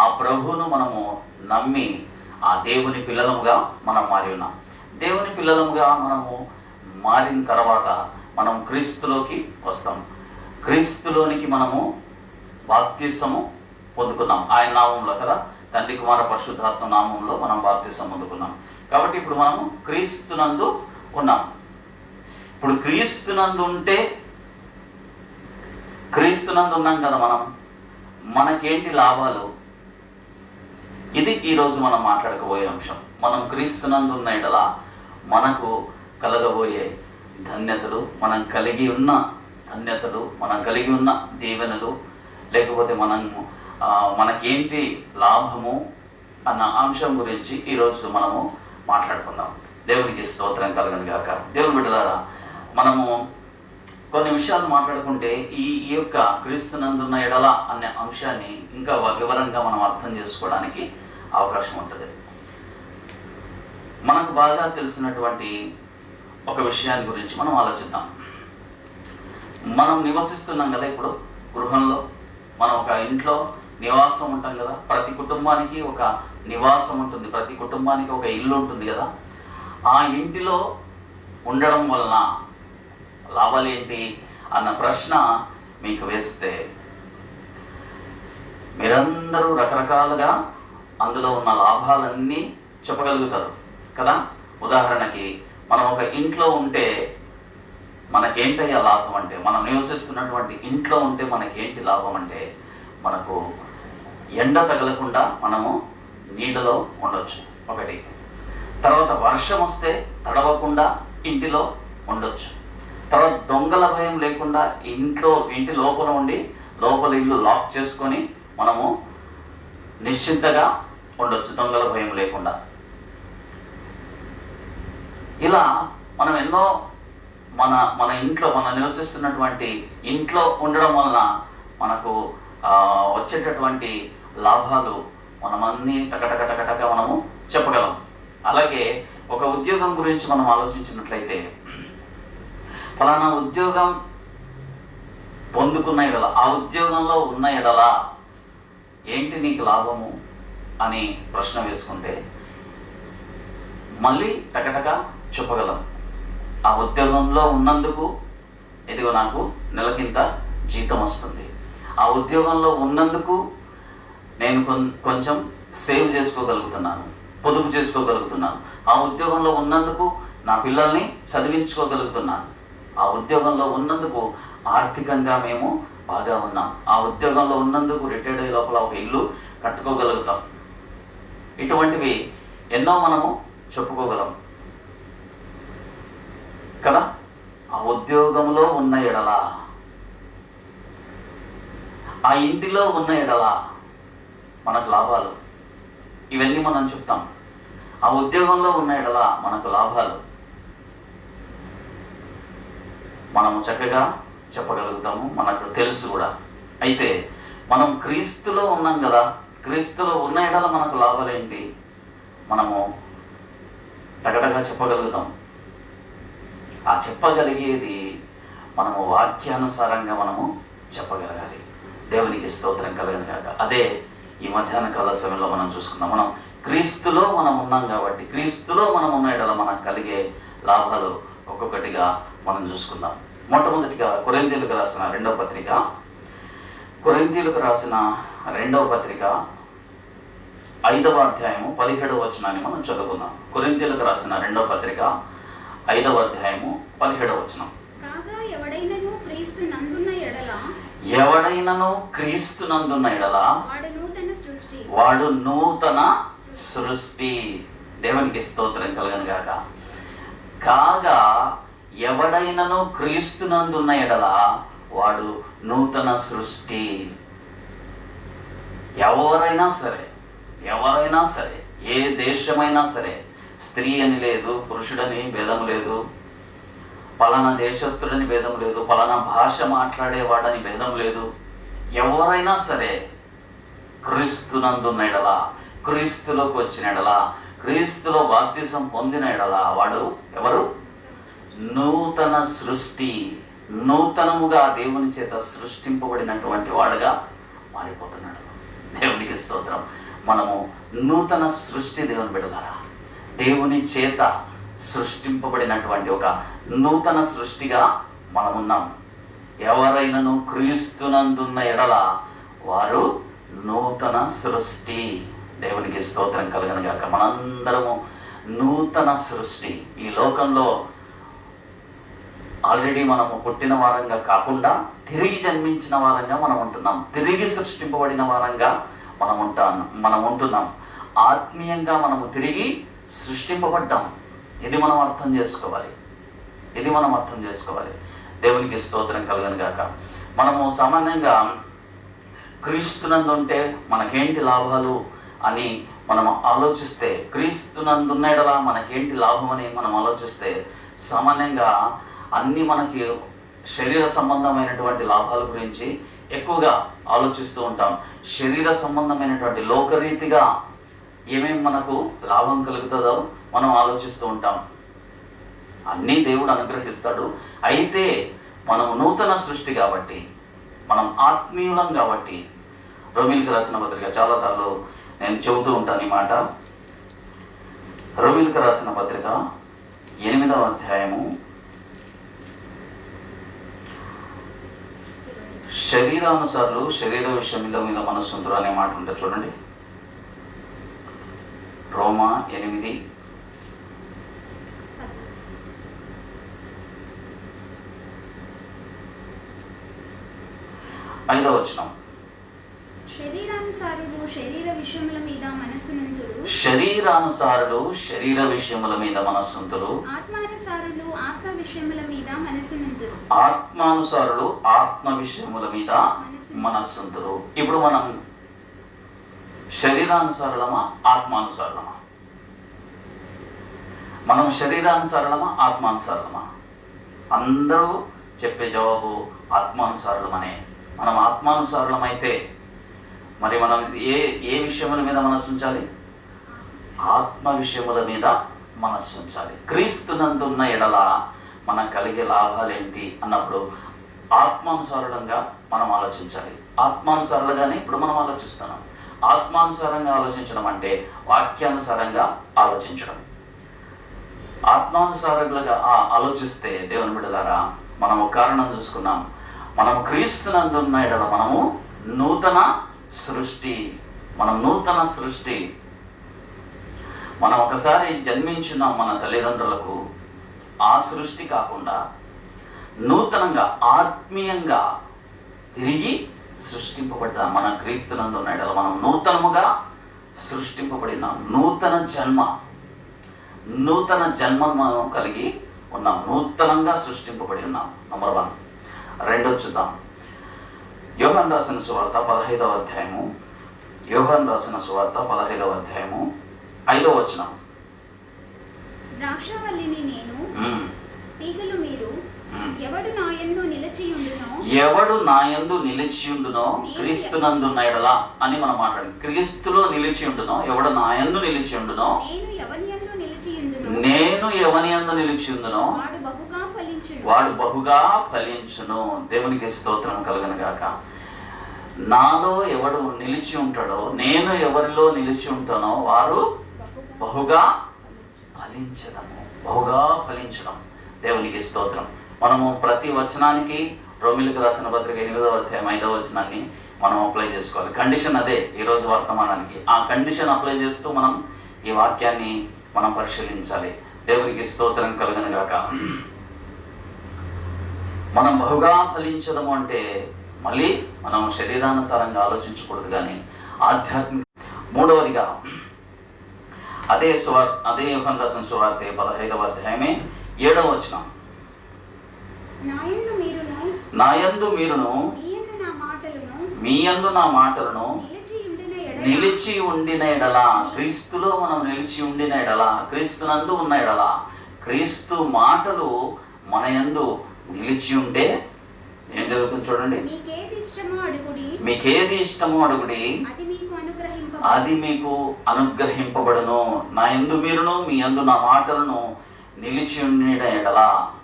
ఆ ప్రభువును మనము నమ్మి ఆ దేవుని పిల్లలముగా మనం మారి ఉన్నాం. దేవుని పిల్లలముగా మనము మారిన తర్వాత మనం క్రీస్తులోకి వస్తాం. క్రీస్తులోనికి మనము బాప్తిసము పొందుకున్నాం. ఆయన నామంలో కదా, తండ్రి కుమార పరిశుద్ధాత్మ నామంలో మనం బాప్తిసం పొందుకున్నాం. కాబట్టి ఇప్పుడు మనము క్రీస్తునందు ఉన్నాం. ఇప్పుడు క్రీస్తునందు ఉంటే, క్రీస్తునందు ఉన్నాం కదా మనం, మనకేంటి లాభాలు? ఇది ఈరోజు మనం మాట్లాడకపోయే అంశం. మనం క్రీస్తునందు ఉన్న ఎడల మనకు కలగబోయే ధన్యతలు, మనం కలిగి ఉన్న ధన్యతలు, మనం కలిగి ఉన్న దీవెనలు, లేకపోతే మనకేంటి లాభము అన్న అంశం గురించి ఈరోజు మనము మాట్లాడుకుందాం. దేవునికి స్తోత్రం కలుగను గాక. దేవుని బిడ్డలారా, మనము కొన్ని విషయాలు మాట్లాడుకుంటే ఈ యొక్క క్రీస్తునందున్న ఎడల అనే అంశాన్ని ఇంకా వివరంగా మనం అర్థం చేసుకోవడానికి అవకాశం ఉంటుంది. మనకు బాగా తెలిసినటువంటి ఒక విషయాన్ని గురించి మనం ఆలోచిద్దాం. మనం నివసిస్తున్నాం కదా, ఇప్పుడు గృహంలో మనం ఒక ఇంట్లో నివాసం ఉంటాం కదా. ప్రతి కుటుంబానికి ఒక నివాసం ఉంటుంది, ప్రతి కుటుంబానికి ఒక ఇల్లు ఉంటుంది కదా. ఆ ఇంటిలో ఉండడం వలన లాభాలు ఏంటి అన్న ప్రశ్న మీకు వేస్తే మీరందరూ రకరకాలుగా అందులో ఉన్న లాభాలన్నీ చెప్పగలుగుతారు కదా. ఉదాహరణకి మనం ఒక ఇంట్లో ఉంటే మనకేంటయ్యా లాభం అంటే, మనం నివసిస్తున్నటువంటి ఇంట్లో ఉంటే మనకేంటి లాభం అంటే, మనకు ఎండ తగలకుండా మనము నీడలో ఉండొచ్చు ఒకటి. తర్వాత వర్షం వస్తే తడవకుండా ఇంటిలో ఉండొచ్చు. తర్వాత దొంగల భయం లేకుండా ఇంటి లోపల ఉండి లోపల ఇల్లు లాక్ చేసుకొని మనము నిశ్చింతగా ఉండొచ్చు, దొంగల భయం లేకుండా. ఇలా మనం ఎన్నో మన ఇంట్లో, మనం నివసిస్తున్నటువంటి ఇంట్లో ఉండడం వలన మనకు వచ్చేటటువంటి లాభాలు మనమన్నీ టకటక మనము చెప్పగలం. అలాగే ఒక ఉద్యోగం గురించి మనం ఆలోచించినట్లయితే, ఫలానా ఉద్యోగం పొందుకున్న ఎడల, ఆ ఉద్యోగంలో ఉన్న ఎడల ఏంటి నీకు లాభము అని ప్రశ్న వేసుకుంటే మళ్ళీ టకటక చెప్పగలం. ఆ ఉద్యోగంలో ఉన్నందుకు ఇదిగో నాకు నెలకింత జీతం వస్తుంది, ఆ ఉద్యోగంలో ఉన్నందుకు నేను కొంచెం సేవ్ చేసుకోగలుగుతున్నాను, పొదుపు చేసుకోగలుగుతున్నాను, ఆ ఉద్యోగంలో ఉన్నందుకు నా పిల్లల్ని చదివించుకోగలుగుతున్నాను, ఆ ఉద్యోగంలో ఉన్నందుకు ఆర్థికంగా మేము బాగా ఉన్నాం, ఆ ఉద్యోగంలో ఉన్నందుకు రిటైర్డ్ అయ్యే లోపల ఒక ఇల్లు కట్టుకోగలుగుతాం. ఇటువంటివి ఎన్నో మనము చెప్పుకోగలం కదా. ఆ ఉద్యోగంలో ఉన్న ఎడల, ఆ ఇంటిలో ఉన్న ఎడల మనకు లాభాలు, ఇవన్నీ మనం చెప్తాం. ఆ ఉద్యోగంలో ఉన్న ఎడల మనకు లాభాలు మనము చక్కగా చెప్పగలుగుతాము, మనకు తెలుసు కూడా. అయితే మనం క్రీస్తులో ఉన్నాం కదా, క్రీస్తులో ఉన్న ఎడల మనకు లాభాలు ఏంటి మనము టగటగా చెప్పగలుగుతాం. ఆ చెప్పగలిగేది మనము వాక్యానుసారంగా మనము చెప్పగలగాలి. దేవునికి స్తోత్రం కలగను గాక. అదే ఈ మధ్యాహ్న కాల సమయంలో మనం చూసుకున్నాం. మనం క్రీస్తులో మనం ఉన్నాం కాబట్టి, క్రీస్తులో మనం ఉన్న ఎడల మనకు కలిగే లాభాలు ఒక్కొక్కటిగా మనం చూసుకుందాం. మొట్టమొదటిగా కొరింథీయులకు రాసిన రెండవ పత్రిక, కొరింథీయులకు రాసిన రెండవ పత్రిక 5వ అధ్యాయము 17వ వచనాన్ని మనం చదువుకుందాం. కొరింథీయులకు రాసిన రెండవ పత్రిక 5వ అధ్యాయము 17వ వచనం. కాగా ఎవడైనను క్రీస్తునందున్న ఎడల, ఎవడైనను క్రీస్తునందున్న ఎడల వాడు నూతన సృష్టి. దేవునికి స్తోత్రం కలుగను గాక. కాగా ఎవడైనను క్రీస్తునందున్న ఎడల వాడు నూతన సృష్టి. ఎవరైనా సరే, ఏ దేశమైనా సరే, స్త్రీ అని లేదు, పురుషుడని భేదం లేదు, పలానా దేశస్థుడని భేదం లేదు, పలానా భాష మాట్లాడేవాడని భేదం లేదు. ఎవరైనా సరే క్రీస్తునందున్న ఎడల, క్రీస్తులోకి వచ్చిన ఎడల, క్రీస్తులో బాప్తిసం పొందిన ఎడల వాడు ఎవరు? నూతన సృష్టి. నూతనముగా దేవుని చేత సృష్టింపబడినటువంటి వాడుగా మారిపోతున్నాడు. దేవునికి స్తోత్రం. మనము నూతన సృష్టి, దేవుని బిడ్డలారా, దేవుని చేత సృష్టింపబడినటువంటి ఒక నూతన సృష్టిగా మనమున్నాం. ఎవరైనను క్రీస్తునందున్న ఎడల వారు నూతన సృష్టి. దేవునికి స్తోత్రం కలుగును గాక. మనందరము నూతన సృష్టి. ఈ లోకంలో ఆల్రెడీ మనము పుట్టిన వారంగా కాకుండా తిరిగి జన్మించిన వారంగా మనం ఉంటున్నాం. తిరిగి సృష్టింపబడిన వారంగా మనం ఉంటున్నాం. ఆత్మీయంగా మనము తిరిగి సృష్టింపబడ్డాం. ఇది మనం అర్థం చేసుకోవాలి. దేవునికి స్తోత్రం కలుగును గాక. మనము సామాన్యంగా క్రీస్తునందు ఉంటే మనకేంటి లాభాలు అని మనం ఆలోచిస్తే, క్రీస్తునందున్న ఎడల మనకేంటి లాభం అని మనం ఆలోచిస్తే, సామాన్యంగా అన్ని మనకి శరీర సంబంధమైనటువంటి లాభాల గురించి ఎక్కువగా ఆలోచిస్తూ ఉంటాం. శరీర సంబంధమైనటువంటి లోకరీతిగా ఏమేమి మనకు లాభం కలుగుతుందో మనం ఆలోచిస్తూ ఉంటాం. అన్నీ దేవుడు అనుగ్రహిస్తాడు. అయితే మనం నూతన సృష్టి కాబట్టి, మనం ఆత్మీయులం కాబట్టి, రోమీయులకు రాసిన పత్రిక చాలాసార్లు నేను చెబుతూ ఉంటాను ఈ మాట. రోమీయులకు రాసిన పత్రిక 8వ అధ్యాయము శరీరానుసారులు శరీర విషయంలో మీద మనస్సుంతురు అనే మాట ఉంటుంది చూడండి. రోమా 8 5వ వచనం. శరీరానుసారులు శరీర విషయముల మీద మనస్సునంతురు, శరీరానుసారులు శరీర విషయముల మీద మనస్సుంతురు, ఆత్మానుసారులు ఆత్మ విషయముల మీద మనస్సునంతురు, ఆత్మానుసారులు ఆత్మ విషయముల మీద మనస్సుంతురు. ఇప్పుడు మనం శరీరానుసారులమా ఆత్మానుసారులమా? మనం శరీరానుసారులమా ఆత్మానుసారులమా? అందరూ చెప్పే జవాబు ఆత్మానుసారులమనే. మనం ఆత్మానుసారులమైతే మరి మనం ఏ విషయముల మీద మనస్సు ఉంచాలి? ఆత్మ విషయముల మీద మనస్సు ఉంచాలి. క్రీస్తునందున్న ఎడల మనకు కలిగే లాభాలు ఏంటి అన్నప్పుడు ఆత్మానుసారులంగా మనం ఆలోచించాలి. ఆత్మానుసారులుగానే ఇప్పుడు మనం ఆలోచిస్తున్నాం. ఆత్మానుసారంగా ఆలోచించడం అంటే వాక్యానుసారంగా ఆలోచించడం. ఆత్మానుసారంగా ఆలోచిస్తే దేవుని బిడ్డలారా, మనం ఒక కారణం చూసుకున్నాం. మనం క్రీస్తునందున్న ఎడల మనము నూతన సృష్టి. మనం ఒకసారి జన్మించున్నాం మన తల్లిదండ్రులకు. ఆ సృష్టి కాకుండా నూతనంగా ఆత్మీయంగా తిరిగి సృష్టింపబడ్డాం. మన క్రీస్తునందున్న ఎడల మనం నూతనముగా సృష్టింపబడినాం. నూతన జన్మ మనం కలిగి ఉన్నాం. నూతనంగా సృష్టింపబడి ఉన్నాం. నంబర్ 1. 2 చూద్దాం. యోహాను రాసిన సువార్త 15వ అధ్యాయము. యోహాను రాసిన సువార్త 15వ అధ్యాయము 5వ వచనం. ద్రాక్షావల్లిని నేను, తీగలు మీరు. ఎవడు నాయందు నిలిచియుండునో క్రీస్తునందున్న ఎడల అని మనం మాట్లాడి, క్రీస్తులో నిలిచియుండునో, ఎవడు నాయందు నిలిచియుండునో, నేను ఎవనియందు నిలిచియుండునో వాడు బహుగా ఫలించును. దేవునికి స్తోత్రం కలుగును గాక. నాలో ఎవడు నిలిచి ఉంటాడో, నేను ఎవరిలో నిలిచి ఉంటానో వారు బహుగా ఫలించడం. దేవునికి స్తోత్రం. మనము ప్రతి వచనానికి రోమీయులకు రాసిన పత్రిక 8వ అధ్యాయం 5వ వచనాన్ని మనం అప్లై చేసుకోవాలి. కండిషన్ అదే ఈరోజు వర్తమానానికి. ఆ కండిషన్ అప్లై చేస్తూ మనం ఈ వాక్యాన్ని మనం పరిశీలించాలి. దేవునికి స్తోత్రం కలుగును గాక. మనం బహుగా ఫలించడము అంటే మళ్ళీ మనం శరీరానుసారంగా ఆలోచించకూడదు, కానీ ఆధ్యాత్మిక. 3వదిగా అదే యోహాను రాసిన సువార్త 15వ అధ్యాయమే 7వ వచనం. నాయందు మీరును మీయందు నా మాటలను నిలిచి ఉండిన ఎడల, క్రీస్తులో మనం నిలిచి ఉండిన ఎడల, క్రీస్తునందు ఉన్న ఎడల, క్రీస్తు మాటలు మన యందు నిలిచి ఉంటే ఏం జరుగుతుంది చూడండి. మీకేది ఇష్టమో అడుగుడి, అది మీకు అనుగ్రహింపబడును. నా యందు మీరును మీ యందు నా మాటలను నిలిచి ఉండిన ఎడల,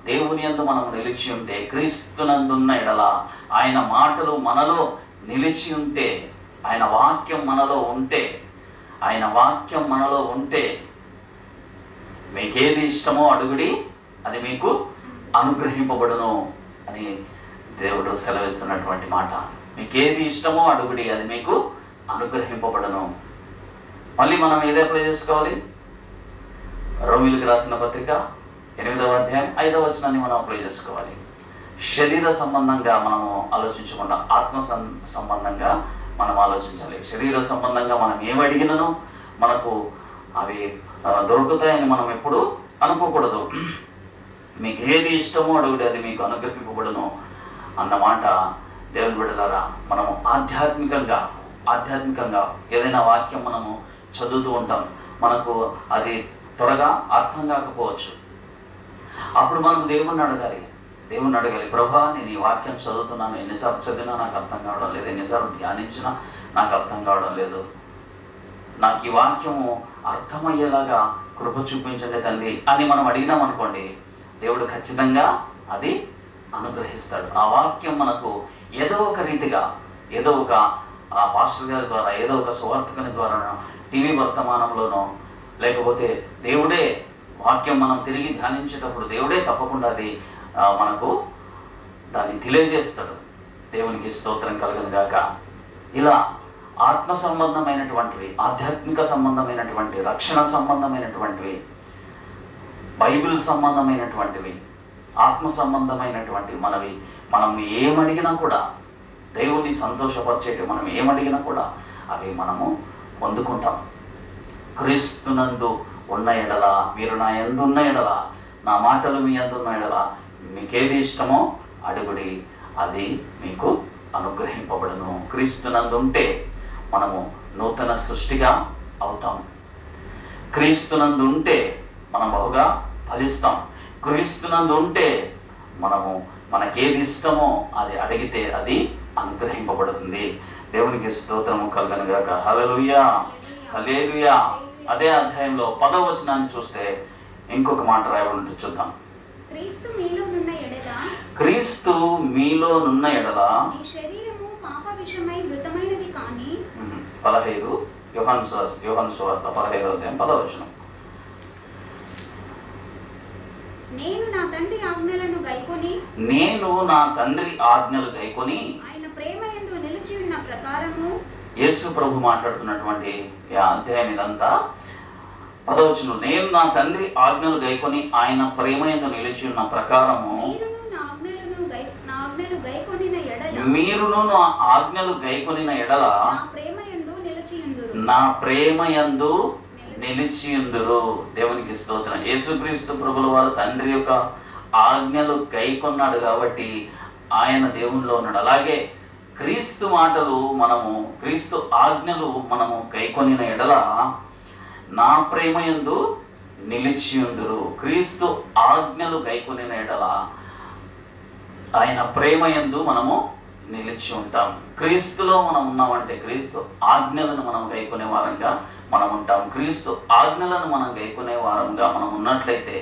దేవుని యందు మనం నిలిచి ఉంటే, క్రీస్తునందున్న ఎడల, ఆయన మాటలు మనలో నిలిచి ఉంటే, ఆయన వాక్యం మనలో ఉంటే మీకేది ఇష్టమో అడుగుడి, అది మీకు అనుగ్రహింపబడును అని దేవుడు సెలవిస్తున్నటువంటి మాట. మీకేది ఇష్టమో అడుగుడి, అది మీకు అనుగ్రహింపబడను. మళ్ళీ మనం ఏది అప్లై చేసుకోవాలి? రోమీయులకు రాసిన పత్రిక 8వ అధ్యాయం 5వ వచనాన్ని మనం అప్లై చేసుకోవాలి. శరీర సంబంధంగా మనము ఆలోచించకుండా ఆత్మ సంబంధంగా మనం ఆలోచించాలి. శరీర సంబంధంగా మనం ఏమడిగినను మనకు అవి దొరుకుతాయని మనం ఎప్పుడు అనుకోకూడదు. మీకు ఏది ఇష్టమో అడుగుడి, అది మీకు అనుగ్రహింపబడును అన్నమాట. దేవుని బిడ్డలారా, మనము ఆధ్యాత్మికంగా ఏదైనా వాక్యం మనము చదువుతూ ఉంటాం, మనకు అది త్వరగా అర్థం కాకపోవచ్చు. అప్పుడు మనం దేవుణ్ణి అడగాలి, ప్రభా నేను ఈ వాక్యం చదువుతున్నాను, ఎన్నిసార్లు చదివినా నాకు అర్థం కావడం లేదు, ఎన్నిసార్లు ధ్యానించినా నాకు అర్థం కావడం లేదు, నాకు ఈ వాక్యము అర్థమయ్యేలాగా కృప చూపించండి తండ్రి అని మనం అడిగినాం అనుకోండి, దేవుడు ఖచ్చితంగా అది అనుగ్రహిస్తాడు. ఆ వాక్యం మనకు ఏదో ఒక రీతిగా, ఏదో ఒక పాస్టర్ గారి ద్వారా, ఏదో ఒక సువార్తికుని ద్వారానో, టీవీ వర్తమానంలోనో, లేకపోతే దేవుడే వాక్యం మనం తిరిగి ధ్యానించేటప్పుడు దేవుడే తప్పకుండా అది మనకు దాన్ని తెలియజేస్తాడు. దేవునికి స్తోత్రం కలుగును గాక. ఇలా ఆత్మ సంబంధమైనటువంటివి, ఆధ్యాత్మిక సంబంధమైనటువంటి, రక్షణ సంబంధమైనటువంటివి, బైబిల్ సంబంధమైనటువంటివి, ఆత్మ సంబంధమైనటువంటి మనం ఏమడిగినా కూడా, దేవుణ్ణి సంతోషపరిచేటి మనం ఏమడిగినా కూడా అవి మనము పొందుకుంటాం. క్రీస్తునందు ఉన్న ఎడల, మీరు నా యందు ఉన్న ఎడల, నా మాటలు మీ యందు ఉన్న ఎడల, మీకేది ఇష్టమో అడుగుడి, అది మీకు అనుగ్రహింపబడును. క్రీస్తునందు ఉంటే మనము నూతన సృష్టిగా అవుతాం. క్రీస్తునందు ఉంటే మనం బహుగా ఫలిస్తాం. క్రీస్తునందు ఉంటే మనకేది ఇష్టమో అది అడిగితే అది అనుగ్రహింపబడుతుంది. దేవునికి స్తోత్రము కలుగును గాక. హల్లెలూయా, హల్లెలూయా. అదే అధ్యాయంలో 10వ వచనాన్ని చూస్తే ఇంకొక మాట రాయబడి చూద్దాం. క్రీస్తు మీలోనున్న ఎడల మీ శరీరము పాప విషయమై మృతమైనది కాని 15 యోహాను సువార్త 15వ అధ్యాయం 10వ వచనం. నేను నా తండ్రి ఆజ్ఞలు గైకొని ఆయన ప్రేమ యందు నిలిచి ఉన్న ప్రకారము, యేసు ప్రభు మాట్లాడుతున్నటువంటి అధ్యాయం ఇదంతా 10వ వచనం. నేను నా తండ్రి ఆజ్ఞలు గైకొని ఆయన ప్రేమ యందు నిలిచి ఉన్న ప్రకారము, మీరును నా ఆజ్ఞలు గైకొనిన ఎడల నా ప్రేమ యందు నిలిచియుందురు. దేవునికి స్తోత్రం. యేసుక్రీస్తు ప్రభుల వారు తండ్రి యొక్క ఆజ్ఞలు గైకొన్నాడు కాబట్టి ఆయన దేవునిలో ఉన్నాడు. అలాగే క్రీస్తు మాటలు క్రీస్తు ఆజ్ఞలు మనము గైకొనిన ఎడల నా ప్రేమ యందు నిలిచియుందురు. క్రీస్తు ఆజ్ఞలు గైకొనిన ఎడల ఆయన ప్రేమ యందు మనము నిలిచి ఉంటాం. క్రీస్తులో మనం ఉన్నామంటే క్రీస్తు ఆజ్ఞలను మనం గైకొనే వారంగా మనం ఉంటాం. క్రీస్తు ఆజ్ఞలను మనం గైకొనే వారంగా మనం ఉన్నట్లయితే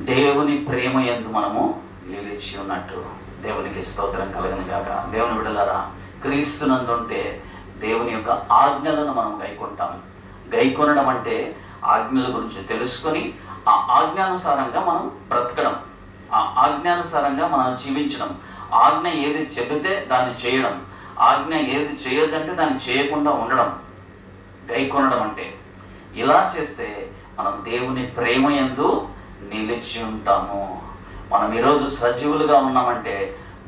దేవుని ప్రేమ యందు మనము నిలిచి ఉన్నట్టు. దేవునికి స్తోత్రం కలుగును గాక. దేవుని బిడ్డలారా, క్రీస్తునందుంటే దేవుని యొక్క ఆజ్ఞలను మనం గైకొంటాం. గైకొనడం అంటే ఆజ్ఞల గురించి తెలుసుకొని ఆ ఆజ్ఞానుసారంగా మనం బ్రతకడం, ఆ ఆజ్ఞానుసారంగా మనం జీవించడం, ఆజ్ఞ ఏది చెబితే దాన్ని చేయడం, ఆజ్ఞ ఏది చేయొద్దంటే దాన్ని చేయకుండా ఉండడం గైకొనడం అంటే. ఇలా చేస్తే మనం దేవుని ప్రేమ యందు నిలిచి ఉంటాము. మనం ఈరోజు సజీవులుగా ఉన్నామంటే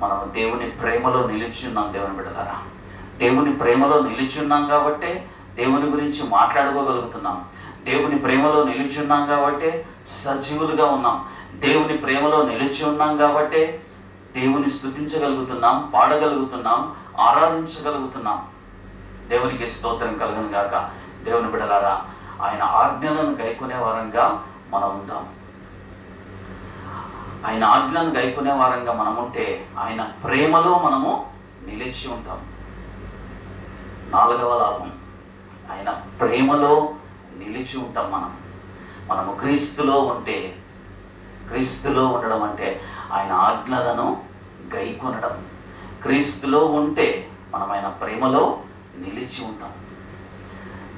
మనం దేవుని ప్రేమలో నిలిచి ఉన్నాం. దేవుని బిడ్డలారా, దేవుని ప్రేమలో నిలిచి ఉన్నాం కాబట్టే దేవుని గురించి మాట్లాడుకోగలుగుతున్నాం. దేవుని ప్రేమలో నిలిచి ఉన్నాం కాబట్టే సజీవులుగా ఉన్నాం. దేవుని ప్రేమలో నిలిచి ఉన్నాం కాబట్టే దేవుని స్తుతించగలుగుతున్నాం, పాడగలుగుతున్నాం, ఆరాధించగలుగుతున్నాం. దేవునికి స్తోత్రం కలుగును గాక. దేవుని బిడ్డలారా, ఆయన ఆజ్ఞలను గైకొనే వారంగా మనం ఉందాం. ఆయన ఆజ్ఞలను గైకొనే వారంగా మనం ఉంటే ఆయన ప్రేమలో మనము నిలిచి ఉంటాం. 4వ లాభం, ఆయన ప్రేమలో నిలిచి ఉంటాం. మనము క్రీస్తులో ఉంటే, క్రీస్తులో ఉండడం అంటే ఆయన ఆజ్ఞలను గైకొనడం. క్రీస్తులో ఉంటే మనం ఆయన ప్రేమలో నిలిచి ఉంటాం.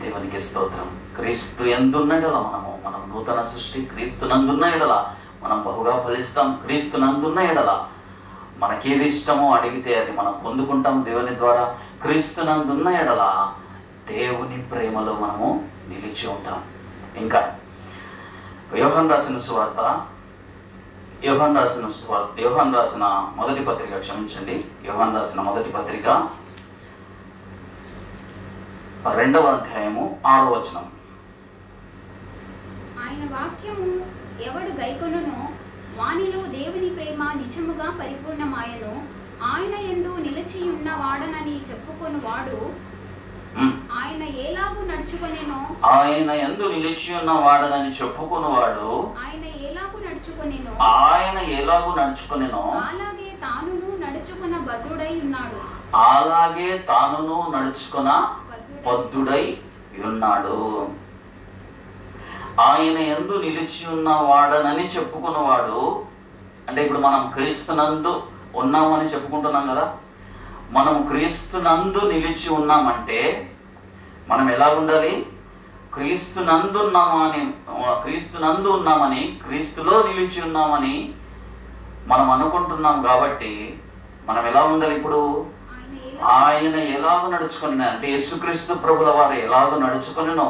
దేవునికి స్తోత్రం. క్రీస్తు యందున్న ఎడల మనం నూతన సృష్టి. క్రీస్తు నందున్న ఎడల మనం బహుగా ఫలిస్తాం. క్రీస్తు నందున్న ఎడల మనకేది ఇష్టమో అడిగితే అది మనం పొందుకుంటాం దేవుని ద్వారా. క్రీస్తునందున్న ఎడల దేవుని ప్రేమలో మనము నిలిచి ఉంటాం. ఇంకా యోహాను రాసిన మొదటి పత్రిక, క్షమించండి, యోహాను రాసిన మొదటి పత్రిక 2వ అధ్యాయము 6వ వచనం. ఆయన వాక్యము ఎవడు గైకొనునో వానిలో దేవుని ప్రేమ నిజముగా పరిపూర్ణమాయను. ఆయన యందు నిలిచియున్న వాడనని చెప్పుకొనువాడు ఆయన ఎలాగూ నడుచుకొనెనో ఆయన యందు నిలిచి ఉన్న వాడనని చెప్పుకున్నవాడు ఆయన ఎలాగూ నడుచుకొనెనో అలాగే తానును నడుచుకున్న బద్ధుడై ఉన్నాడు. అలాగే తానును నడుచుకున్న బద్ధుడై ఉన్నాడు. ఆయన యందు నిలిచి ఉన్న వాడనని చెప్పుకున్నవాడు అంటే ఇప్పుడు మనం క్రీస్తునందు ఉన్నామని చెప్పుకుంటున్నాం కదా. మనం క్రీస్తునందు నిలిచి ఉన్నామంటే మనం ఎలా ఉండాలి? క్రీస్తునందు ఉన్నామని, క్రీస్తులో నిలిచి ఉన్నామని మనం అనుకుంటున్నాం కాబట్టి మనం ఎలా ఉండాలి? ఇప్పుడు ఆయన ఎలాగో నడుచుకుని అంటే యేసుక్రీస్తు ప్రభుల వారు ఎలాగో నడుచుకునినో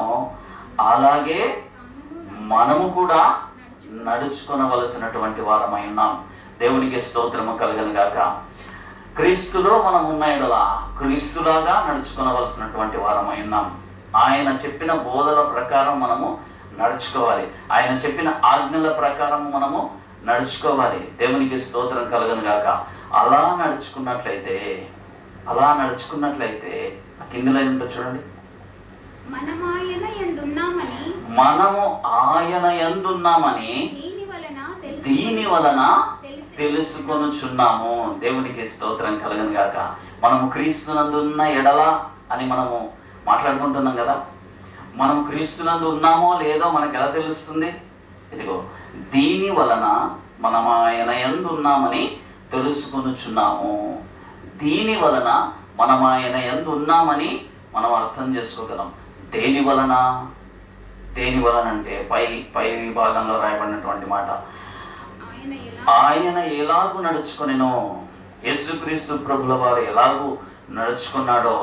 అలాగే మనము కూడా నడుచుకొనవలసినటువంటి వారమై ఉన్నాం. దేవునికి స్తోత్రము కలుగను గాక. క్రీస్తులో మనం ఉన్న ఎడల క్రీస్తులాగా నడుచుకొనవలసినటువంటి వారమై ఉన్నాం. ఆయన చెప్పిన బోధల ప్రకారం మనము నడుచుకోవాలి. ఆయన చెప్పిన ఆజ్ఞల ప్రకారం మనము నడుచుకోవాలి. దేవునికి స్తోత్రం కలుగను గాక. అలా నడుచుకున్నట్లయితే కిందిలో ఏంటో చూడండి. మనము ఆయన యందున్నామని దీని వలన తెలుసుకొనుచున్నాము. దేవునికి స్తోత్రం కలుగను గాక. మనము క్రీస్తునందున్న ఎడల అని మనము మాట్లాడుకుంటున్నాం కదా. మనం క్రీస్తునందు ఉన్నామో లేదో మనకు ఎలా తెలుస్తుంది? ఇదిగో, దీని వలన మనం ఆయన యందు ఉన్నామని తెలుసుకొనుచున్నాము. దీని వలన మనం ఆయన యందు ఉన్నామని మనం అర్థం చేసుకోగలం. దేని వలన అంటే పై విభాగంలో రాయబడినటువంటి మాట. ఆయన ఎలాగూ నడుచుకొనెనో, యేసుక్రీస్తు ప్రభుల వారు ఎలాగూ నడుచుకున్నాడో,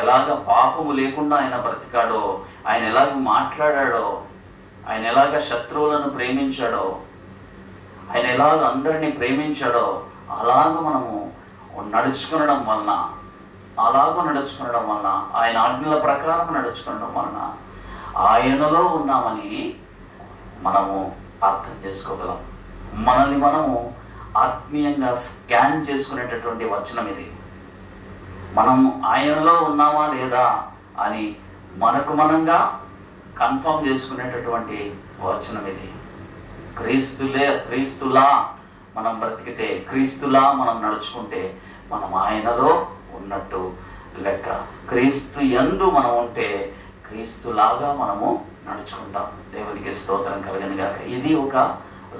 ఎలాగ పాపము లేకుండా ఆయన బ్రతికాడో, ఆయన ఎలాగ మాట్లాడాడో, ఆయన ఎలాగ శత్రువులను ప్రేమించాడో, ఆయన ఎలాగ అందరినీ ప్రేమించాడో అలాగ మనము నడుచుకునడం వలన ఆయన ఆజ్ఞల ప్రకారం నడుచుకోవడం వలన ఆయనలో ఉన్నామని మనము అర్థం చేసుకోగలం. మనల్ని మనము ఆత్మీయంగా స్కాన్ చేసుకునేటటువంటి వచనం ఇది. మనం ఆయనలో ఉన్నామా లేదా అని మనకు మనంగా కన్ఫర్మ్ చేసుకునేటటువంటి వచనం ఇది. క్రీస్తులా మనం బ్రతికితే, క్రీస్తులా మనం నడుచుకుంటే మనం ఆయనలో ఉన్నట్టు లెక్క. క్రీస్తు యందు మనం ఉంటే క్రీస్తులాగా మనము నడుచుకుంటాం. దేవునికి స్తోత్రం కలుగను గాక. ఇది ఒక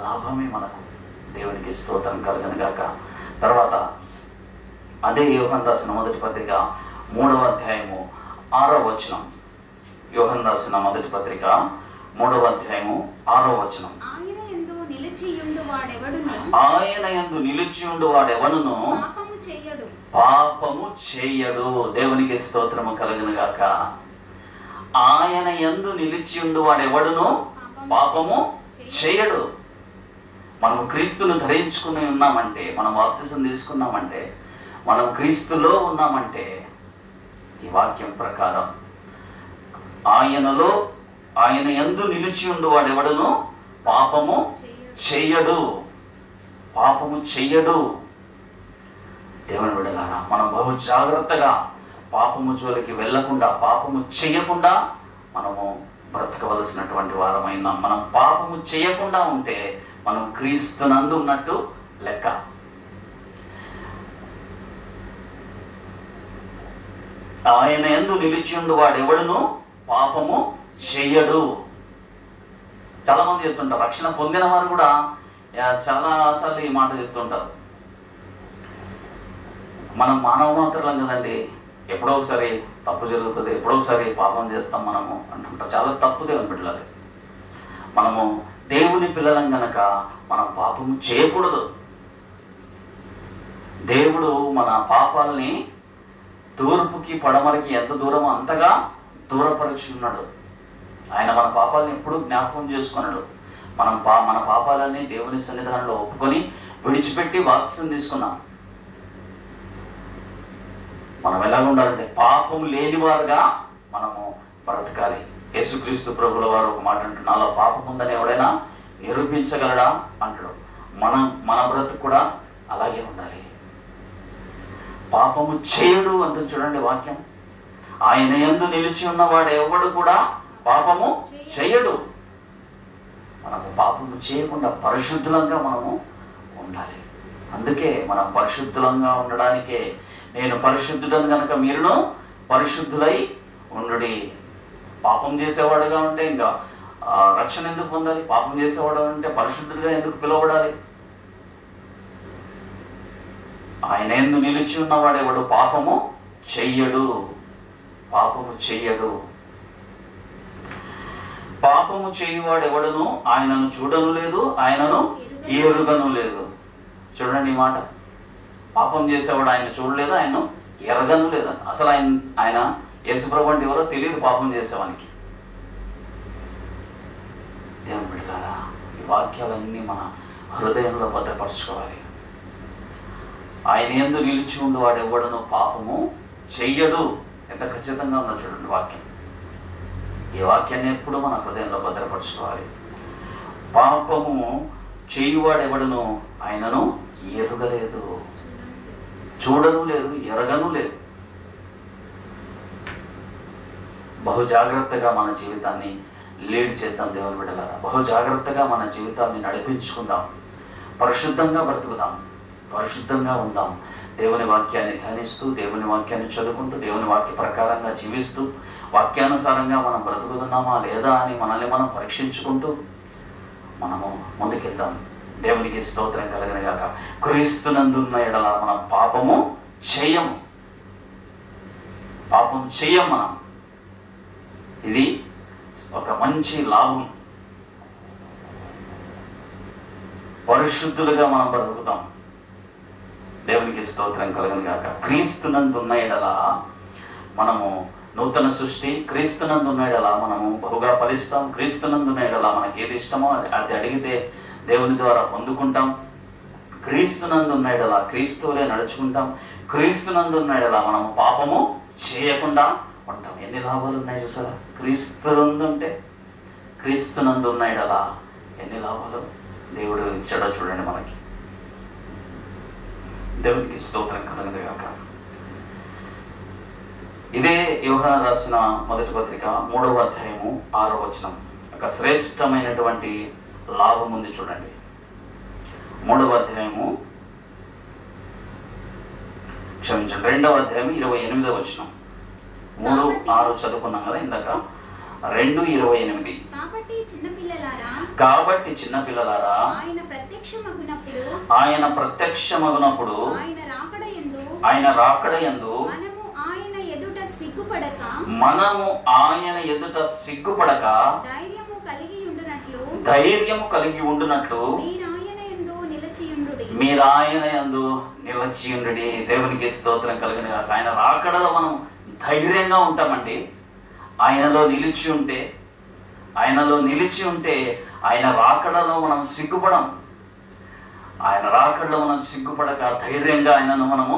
లాభమే మనకు. దేవునికి స్తోత్రం కలుగను గాక. తర్వాత అదే యోహాను రాసిన మొదటి పత్రిక 3వ అధ్యాయము 6వ వచనం. యోహాను రాసిన మొదటి పత్రిక 3వ అధ్యాయము 6వ వచనం. ఆయన యందు నిలిచియుండు వాడెవడును పాపము చేయడు. దేవునికి స్తోత్రము కలుగును గాక. ఆయన యందు నిలిచియుండు వాడెవడును పాపము చేయడు. మనం క్రీస్తును ధరించుకుని ఉన్నామంటే, మనం బాప్తిసం తీసుకున్నామంటే, మనం క్రీస్తులో ఉన్నామంటే ఈ వాక్యం ప్రకారం ఆయన యందు నిలిచి ఉండు వాడెవడును పాపము చెయ్యడు. దేవుని బిడ్డలారా, మనం బహు జాగ్రత్తగా పాపము జోలికి వెళ్లకుండా, పాపము చెయ్యకుండా మనము బ్రతకవలసినటువంటి వారమైనా. మనం పాపము చేయకుండా ఉంటే మనం క్రీస్తునందు ఉన్నట్టు లెక్క. ఆయన యందు నిలిచియుండు వాడెవడును పాపము చెయ్యడు. చాలా మంది చెప్తుంటారు, రక్షణ పొందిన వారు కూడా చాలా సార్లు ఈ మాట చెప్తుంటారు. మనం మానవ మాత్రం కదండి, ఎప్పుడో ఒకసారి తప్పు జరుగుతుంది, ఎప్పుడో ఒకసారి పాపం చేస్తాం మనము అంటుంటారు. చాలా తప్పు దేవుని బిడ్డలు. మనము దేవుని పిల్లలం గనక మనం పాపము చేయకూడదు. దేవుడు మన పాపాలని తూర్పుకి పడమరకి ఎంత దూరమో అంతగా దూరపరిచి ఉన్నాడు. ఆయన మన పాపాలను ఎప్పుడూ జ్ఞాపకం చేసుకున్నాడు. మన పాపాలన్నీ దేవుని సన్నిధానంలో ఒప్పుకొని విడిచిపెట్టి బాప్తిసం తీసుకున్నాం. మనం ఎలాగ ఉండాలంటే పాపం లేనివారుగా మనము బ్రతకాలి. యేసుక్రీస్తు ప్రభుల వారు ఒక మాట అంటారు, నాలో పాపం ఉందని ఎవడైనా నిరూపించగలడా అంటాడు. మన బ్రతుకు కూడా అలాగే ఉండాలి. పాపము చేయడు అంటుంది చూడండి వాక్యం. ఆయన యందు నిలిచి ఉన్నవాడు ఎవడు కూడా పాపము చేయడు. మనము పాపము చేయకుండా పరిశుద్ధులంగా మనము ఉండాలి. అందుకే మనం పరిశుద్ధులంగా ఉండడానికే నేను పరిశుద్ధుడని కనుక మీరును పరిశుద్ధులై ఉండుడి. పాపం చేసేవాడుగా ఉంటే ఇంకా రక్షణ ఎందుకు పొందాలి? పాపం చేసేవాడు అంటే పరిశుద్ధుడిగా ఎందుకు పిలువబడాలి? ఆయన యందు నిలిచి ఉన్నవాడెవడు పాపము చెయ్యడు. పాపము చెయ్యడు. పాపము చేయువాడెవడును ఆయనను చూడను లేదు, ఆయనను ఎరుగను లేదు. చూడండి ఈ మాట. పాపం చేసేవాడు ఆయన చూడలేదు, ఆయన్ను ఎరగను లేదు. అసలు ఆయన యేసుప్రభు అంటే ఎవరో తెలియదు పాపం చేసేవానికి. దేవుని బిడ్డలారా, ఈ వాక్యాలన్నీ మన హృదయంలో భద్రపరచుకోవాలి. ఆయన యందు నిలిచి ఉండు వాడు ఎవడను పాపము చెయ్యడు. ఎంత ఖచ్చితంగా ఉందో చూడండి వాక్యం. ఈ వాక్యాన్ని ఎప్పుడు మన హృదయంలో భద్రపరచుకోవాలి. పాపము చేయువాడెవడను ఆయనను ఎరుగలేదు, చూడను లేదు, ఎరగను లేదు. బహు జాగ్రత్తగా మన జీవితాన్ని లీడ్ చేద్దాం దేవుని బిడ్డలారా. బహు జాగ్రత్తగా మన జీవితాన్ని నడిపించుకుందాం. పరిశుద్ధంగా బ్రతుకుదాం, పరిశుద్ధంగా ఉందాం. దేవుని వాక్యాన్ని ధ్యానిస్తూ, దేవుని వాక్యాన్ని చదువుకుంటూ, దేవుని వాక్య ప్రకారంగా జీవిస్తూ, వాక్యానుసారంగా మనం బ్రతుకుతున్నామా లేదా అని మనల్ని మనం పరీక్షించుకుంటూ మనము ముందుకెళ్దాం. దేవునికి స్తోత్రం కలుగును గాక. క్రీస్తునందున్న ఎడల మనం పాపము చెయ్యము. పాపం చెయ్యం మనం. ఇది ఒక మంచి లాభం. పరిశుద్ధులుగా మనం బ్రతుకుతాం. దేవునికి స్తోత్రం కలుగును గాక. క్రీస్తునందున్న ఎడల మనము నూతన సృష్టి. క్రీస్తునందున్న ఎడల మనము బహుగా ఫలిస్తాం. క్రీస్తునందున్న ఎడల మనకి ఏది ఇష్టమో అది అడిగితే దేవుని ద్వారా పొందుకుంటాం. క్రీస్తునందున్న ఎడల క్రీస్తువులే నడుచుకుంటాం. క్రీస్తునందున్న ఎడల మనము పాపము చేయకుండా ఉంటాం. ఎన్ని లాభాలు ఉన్నాయి చూసారా? క్రీస్తునందుంటే, క్రీస్తునందున్న ఎడల ఎన్ని లాభాలు దేవుడు ఇచ్చాడో చూడండి మనకి. దేవునికి స్తోత్రం కలుగును గాక. ఇదే యోహాను రాసిన మొదటి పత్రిక 3వ అధ్యాయము 6వ వచనం. ఒక శ్రేష్టమైనటువంటి లాభం ఉంది చూడండి. 3వ అధ్యాయము, క్షమించండి, 2వ అధ్యాయం 28వ వచనం. 3:6 చదువుకున్నాం కదా ఇందాక. 2:28. కాబట్టి చిన్నపిల్లలారా ఆయన ప్రత్యక్షమగునప్పుడు ఆయన రాకడయందు మనము ఆయన ఎదుట సిగ్గుపడక ధైర్యము కలిగి ఉండునట్లు మీరు ఆయన యందు నిలచియుండుడి. దేవునికి స్తోత్రం కలుగును గాక. ఆయన రాకడలో మనం ధైర్యంగా ఉంటామండి. ఆయనలో నిలిచి ఉంటే ఆయన రాకడలో మనం సిగ్గుపడం. ఆయన రాకడలో మనం సిగ్గుపడక ధైర్యంగా ఆయనను మనము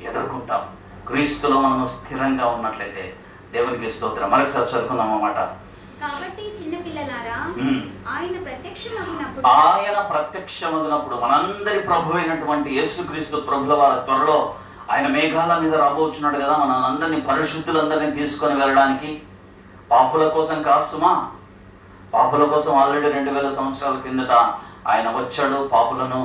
ఎదుర్కొంటాం. క్రీస్తులో మనము స్థిరంగా ఉన్నట్లయితే. దేవునికి స్తోత్రం. మరొకసారి చదువుకున్నాం అన్నమాట. కాబట్టి చిన్నపిల్లలారా ఆయన ప్రత్యక్షమగునప్పుడు మనందరి ప్రభు అయినటువంటి యేసుక్రీస్తు ప్రభుల వారి త్వరలో ఆయన మేఘాల మీద రాబోచున్నాడు కదా. మనందరినీ పరిశుద్ధులందరినీ తీసుకొని వెళ్ళడానికి. పాపుల కోసం కాసుమా, పాపుల కోసం ఆల్రెడీ 2000 సంవత్సరాల కిందట ఆయన వచ్చాడు. పాపులను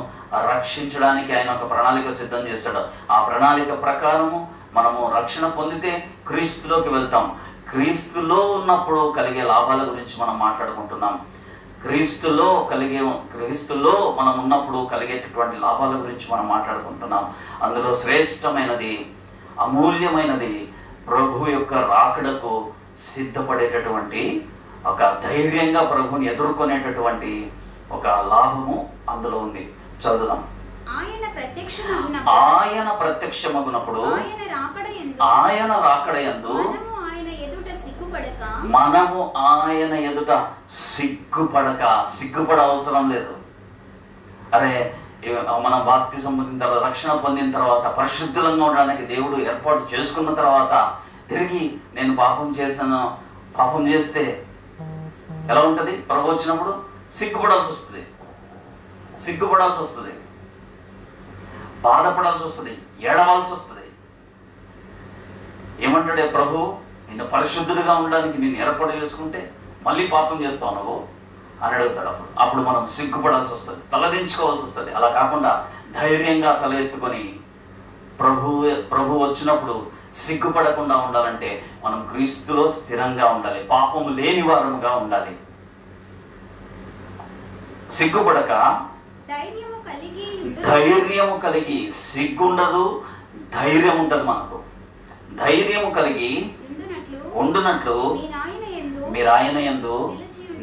రక్షించడానికి ఆయన ఒక ప్రణాళిక సిద్ధం చేశాడు. ఆ ప్రణాళిక ప్రకారము మనము రక్షణ పొందితే క్రీస్తులోకి వెళ్తాం. క్రీస్తులో ఉన్నప్పుడు కలిగే లాభాల గురించి మనం మాట్లాడుకుంటున్నాం. క్రీస్తులో మనం ఉన్నప్పుడు కలిగేటటువంటి లాభాల గురించి మనం మాట్లాడుకుంటున్నాం. అందులో శ్రేష్టమైనది, అమూల్యమైనది ప్రభు యొక్క రాకడకు సిద్ధపడేటటువంటి, ఒక ధైర్యంగా ప్రభుని ఎదుర్కొనేటటువంటి ఒక లాభము అందులో ఉంది. చదువుదాం. ఆయన ప్రత్యక్షమగునప్పుడు ఆయన ప్రత్యక్షమగునప్పుడు ఆయన రాకడ యందు మనము ఆయన ఎదుట సిగ్గుపడ అవసరం లేదు. అరే, మనం బాప్తిసం పొందిన తర్వాత, రక్షణ పొందిన తర్వాత, పరిశుద్ధులంగా ఉండడానికి దేవుడు ఏర్పాటు చేసుకున్న తర్వాత తిరిగి నేను పాపం చేస్తే ఎలా ఉంటది? ప్రభు వచ్చినప్పుడు సిగ్గుపడాల్సి వస్తుంది, బాధపడాల్సి వస్తుంది, ఏడవాల్సి వస్తుంది. ఏమంటాడే ప్రభు, నిన్ను పరిశుద్ధుడిగా ఉండడానికి నేను ఏర్పాటు చేసుకుంటే మళ్ళీ పాపం చేస్తావు నువ్వు అని అడుగుతాడు. అప్పుడు మనం సిగ్గుపడాల్సి వస్తుంది, తలదించుకోవాల్సి వస్తుంది. అలా కాకుండా ధైర్యంగా తల ఎత్తుకొని ప్రభు వచ్చినప్పుడు సిగ్గుపడకుండా ఉండాలంటే మనం క్రీస్తులో స్థిరంగా ఉండాలి, పాపము లేని వారముగా ఉండాలి. సిగ్గుపడక ధైర్యము కలిగి, సిగ్గుండదు, ధైర్యం ఉంటది. మనకు ధైర్యము కలిగి ఉండునట్లు మీరు ఆయన యందు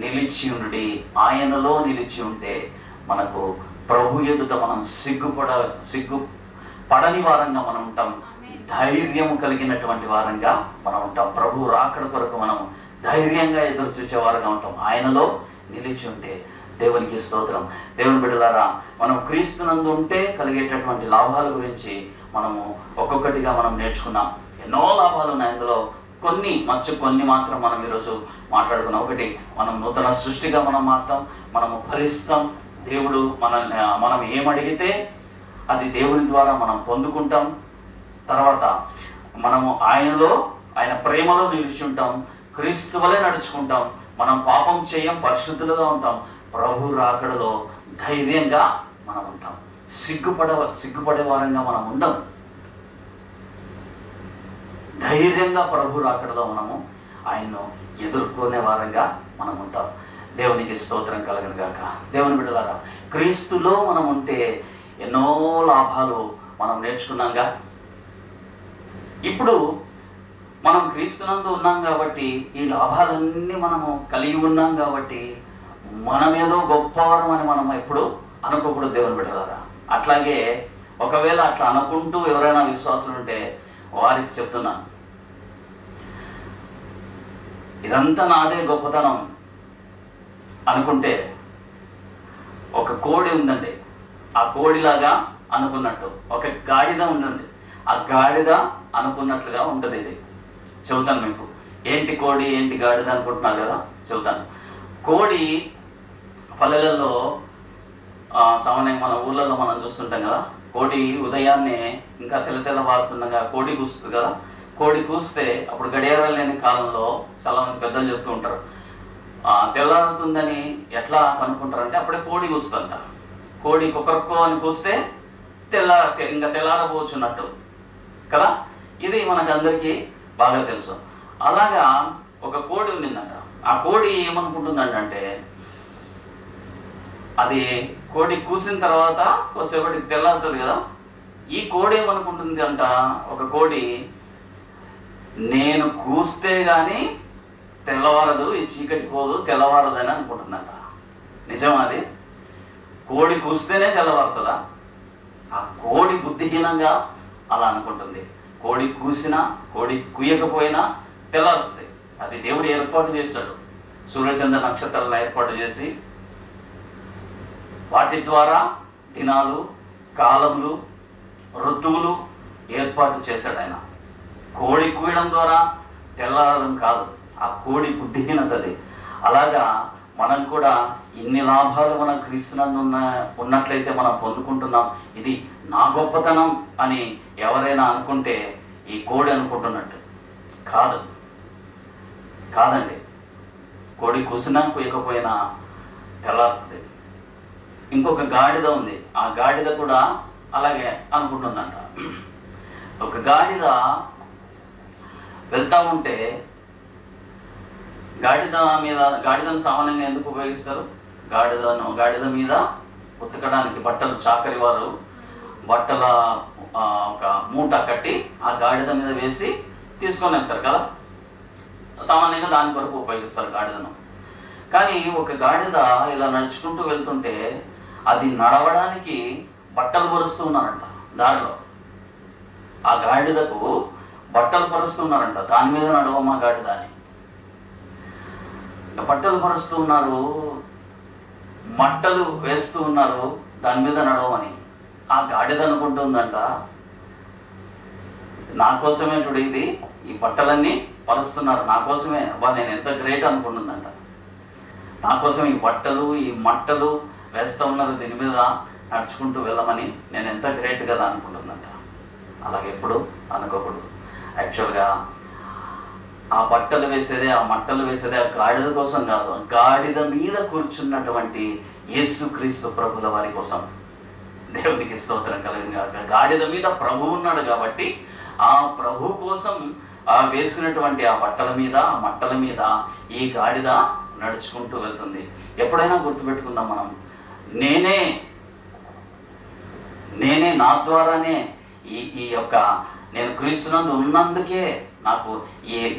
నిలిచి ఉండి, ఆయనలో నిలిచి ఉంటే మనకు ప్రభు ఎదుట మనం సిగ్గుపడని వారంగా మనం ఉంటాం, ధైర్యం కలిగినటువంటి వారంగా మనం ఉంటాం. ప్రభు రాకడ కొరకు మనం ధైర్యంగా ఎదురు చూసే వారంగా ఉంటాం, ఆయనలో నిలిచి ఉంటే. దేవునికి స్తోత్రం. దేవుని బిడ్డలారా, మనం క్రీస్తునందు ఉంటే కలిగేటటువంటి లాభాల గురించి మనము ఒక్కొక్కటిగా మనం నేర్చుకున్నాం. ఎన్నో లాభాలు ఉన్నాయి. అందులో కొన్ని మాత్రం మనం ఈరోజు మాట్లాడుకున్నాం. ఒకటి, మనం నూతన సృష్టిగా మనం మారుతాం, మనము ఫలిస్తాం. దేవుడు మనం ఏమడిగితే అది దేవుని ద్వారా మనం పొందుకుంటాం. తర్వాత మనము ఆయన ప్రేమలో నిలిచి ఉంటాం, క్రీస్తు వలె నడుచుకుంటాం, మనం పాపం చేయం, పరిశుద్ధులుగా ఉంటాం. ప్రభు రాకడలో ధైర్యంగా మనం ఉంటాం, సిగ్గుపడే వారంగా మనం ఉండం. ధైర్యంగా ప్రభు రాకడలో మనము ఆయన్ను ఎదుర్కొనే వారంగా మనం ఉంటాం. దేవునికి స్తోత్రం కలుగును గాక. దేవుని బిడ్డలారా, క్రీస్తులో మనం ఉంటే ఎన్నో లాభాలు మనం నేర్చుకున్నాంగా. ఇప్పుడు మనం క్రీస్తునందు ఉన్నాం కాబట్టి, ఈ లాభాలన్నీ మనము కలిగి ఉన్నాం కాబట్టి, మనమేదో గొప్పవారం అని మనం ఎప్పుడు అనుకోకూడదు. దేవుని బిడ్డలారా, అట్లాగే ఒకవేళ అట్లా అనుకుంటూ ఎవరైనా విశ్వాసులు ఉంటే వారికి చెప్తున్నాను, ఇదంతా నాదే గొప్పతనం అనుకుంటే, ఒక కోడి ఉందండి, ఆ కోడిలాగా అనుకున్నట్టు, ఒక గాడిద ఉందండి, ఆ గాడిద అనుకున్నట్లుగా ఉంటుంది. ఇది చెబుతాను మీకు. ఏంటి కోడి, ఏంటి గాడిద అనుకుంటున్నారు కదా, చెబుతాను. కోడి పల్లెలలో సామాన్యంగా మన ఊళ్ళలో మనం చూస్తుంటాం కదా, కోడి ఉదయాన్నే ఇంకా తెల్లవారుతుండగా కోడి కూస్తుంది కదా. కోడి కూస్తే అప్పుడు గడియారాలు లేని కాలంలో చాలా మంది పెద్దలు చెప్తూ ఉంటారు, తెల్లారుతుందని ఎట్లా కనుక్కుంటారంటే అప్పుడే కోడి కూస్తుందంట. కోడి కుక్కరక్కో అని కూస్తే ఇంకా తెల్లారబోచున్నట్టు కదా. ఇది మనకు అందరికీ బాగా తెలుసు. అలాగా ఒక కోడి ఉండిందంట. ఆ కోడి ఏమనుకుంటుందంటే, అది కోడి కూసిన తర్వాత కొద్దిసేపటికి తెల్లారుతుంది కదా. ఈ కోడి ఏమనుకుంటుంది అంట, ఒక కోడి, నేను కూస్తే గాని తెల్లవారదు, ఈ చీకటి పోదు, తెల్లవారదని అనుకుంటుందంట. నిజం అది? కోడి కూస్తేనే తెల్లవారుతుందా? ఆ కోడి బుద్ధిహీనంగా అలా అనుకుంటుంది. కోడి కూసినా, కోడి కూయకపోయినా తెల్లారుతుంది. అది దేవుడు ఏర్పాటు చేశాడు. సూర్యచంద్ర నక్షత్రాలను ఏర్పాటు చేసి వాటి ద్వారా దినాలు, కాలములు, ఋతువులు ఏర్పాటు చేశాడు ఆయన. కోడి కూయడం ద్వారా తెల్లారడం కాదు, ఆ కోడి బుద్ధిహీనతది. అలాగా మనం కూడా ఇన్ని లాభాలు మనం క్రీస్తునందు ఉన్నట్లయితే మనం పొందుకుంటున్నాం. ఇది నా గొప్పతనం అని ఎవరైనా అనుకుంటే ఈ కోడి అనుకుంటున్నట్టు కాదండి. కోడి కూసినా కూయకపోయినా తెల్లారుతుంది. ఇంకొక గాడిద ఉంది, ఆ గాడిద కూడా అలాగే అనుకుంటుందంట. ఒక వెళ్తా ఉంటే గాడిదను సామాన్యంగా ఎందుకు ఉపయోగిస్తారు? గాడిద మీద ఉతకడానికి బట్టలు, చాకరి వారు బట్టల ఒక మూట కట్టి ఆ గాడిద మీద వేసి తీసుకొని వెళ్తారు కదా. సామాన్యంగా దాని కొరకు ఉపయోగిస్తారు గాడిదను. కానీ ఒక గాడిద ఇలా నడుచుకుంటూ వెళ్తుంటే అది నడవడానికి బట్టలు పరుస్తూ ఉన్నారంట దారిలో. ఆ గాడిదకు బట్టలు పరుస్తున్నారంట, దాని మీద నడవమా గాడిద అని. బట్టలు పరుస్తూ ఉన్నారు, మట్టలు వేస్తూ ఉన్నారు దాని మీద నడవమని. ఆ గాడిద అనుకుంటుందంట, నా కోసమే చూడు ఇది, ఈ బట్టలన్నీ పరుస్తున్నారు నా కోసమే, అబ్బా నేను ఎంత గ్రేట్ అనుకుంటుందంట. నా కోసం ఈ బట్టలు ఈ మట్టలు వేస్తూ ఉన్నారు, దీని మీద నడుచుకుంటూ వెళ్ళమని నేను ఎంత గ్రేట్ కదా అనుకుంటుందంట. అలాగే ఎప్పుడు అనుకోకూడదు. యాక్చువల్గా ఆ బట్టలు వేసేదే, ఆ మట్టలు వేసేదే ఆ గాడిద కోసం కాదు, గాడిద మీద కూర్చున్నటువంటి యేసుక్రీస్తు ప్రభుల వారి కోసం. దేవునికి స్తోత్రం కలిగింది కాక. గాడిద మీద ప్రభు ఉన్నాడు కాబట్టి ఆ ప్రభు కోసం ఆ వేసినటువంటి ఆ బట్టల మీద, ఆ మట్టల మీద ఈ గాడిద నడుచుకుంటూ వెళ్తుంది. ఎప్పుడైనా గుర్తుపెట్టుకుందాం మనం, నేనే నా ద్వారానే ఈ యొక్క నేను క్రీస్తునందు ఉన్నందుకే నాకు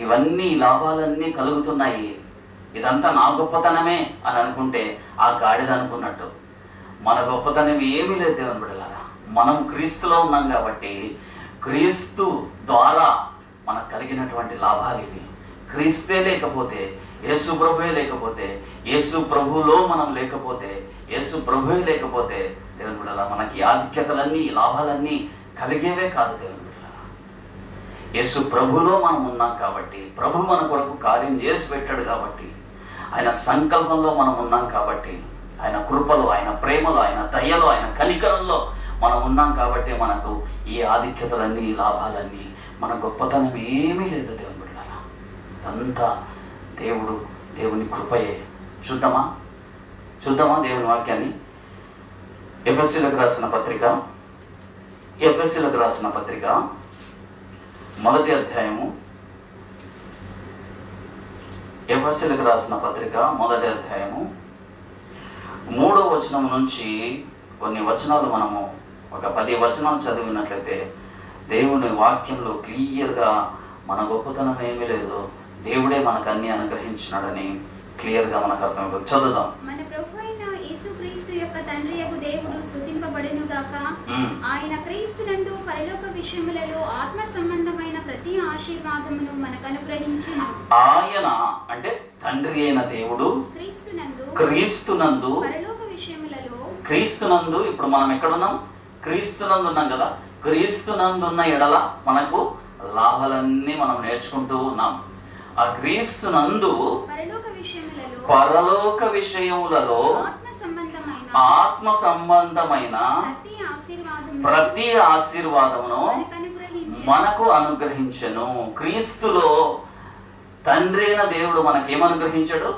ఇవన్నీ లాభాలన్నీ కలుగుతున్నాయి, ఇదంతా నా గొప్పతనమే అని అనుకుంటే ఆ గాడిద అనుకున్నట్టు. మన గొప్పతనం ఏమీ లేదు దేవుని బిడ్డలారా. మనం క్రీస్తులో ఉన్నాం కాబట్టి క్రీస్తు ద్వారా మనకు కలిగినటువంటి లాభాలు ఇవి. క్రీస్తే లేకపోతే, యేసు ప్రభువే లేకపోతే, యేసు ప్రభువులో మనం లేకపోతే, యేసు ప్రభువే లేకపోతే దేవుని బిడ్డలారా మనకి ఆధిక్యతలన్నీ లాభాలన్నీ కలిగేవే కాదు దేవుని బిడ్డలారా. యేసు ప్రభులో మనం ఉన్నాం కాబట్టి, ప్రభు మన కొరకు కార్యం చేసి పెట్టాడు కాబట్టి, ఆయన సంకల్పంలో మనం ఉన్నాం కాబట్టి, ఆయన కృపలో, ఆయన ప్రేమలో, ఆయన దయలో, ఆయన కనికరంలో మనం ఉన్నాం కాబట్టి మనకు ఈ ఆధిక్యతలన్నీ, ఈ లాభాలన్నీ, మన గొప్పతనం ఏమీ లేదు దేవుని బిడ్డలారా. అంతా దేవుని కృపయే. చూద్దామా దేవుని వాక్యాన్ని. ఎఫెసీలకు రాసిన పత్రిక మొదటి అధ్యాయము, ఎఫెసీలకు రాసిన పత్రిక మొదటి అధ్యాయము 3వ వచనం నుంచి కొన్ని వచనాలు మనము ఒక 10 వచనాలు చదివినట్లయితే దేవుని వాక్యంలో క్లియర్గా మన గొప్పతనం ఏమీ లేదు, దేవుడే మనకు అన్ని అనుగ్రహించినాడని క్లియర్గా మనకు అర్థం. చదువుదాం. మన ప్రభు అయిన యేసుక్రీస్తు యొక్క తండ్రియగు దేవుడు స్తుతింపబడును గాక. ఆయన క్రీస్తునందు పరలోక విషయములలో ఆత్మ సంబంధమైన ప్రతి ఆశీర్వాదమును మనకు అనుగ్రహించును. ఆయన అంటే తండ్రి అయిన దేవుడు క్రీస్తునందు పరలోక విషయములలో, క్రీస్తునందు ఇప్పుడు మనం ఎక్కడున్నాం? క్రీస్తునందు ఉన్నాం కదా. క్రీస్తునందున్న ఎడల మనకు లాభాలన్నీ మనం నేర్చుకుంటూ ఉన్నాం. ఆ క్రీస్తునందు పరలోక విషయములలో ఆత్మ సంబంధమైన ప్రతి ఆశీర్వాదమును మనకు అనుగ్రహించెను. క్రీస్తులో తండ్రి అయిన దేవుడు మనకేమనుగ్రహించాడు?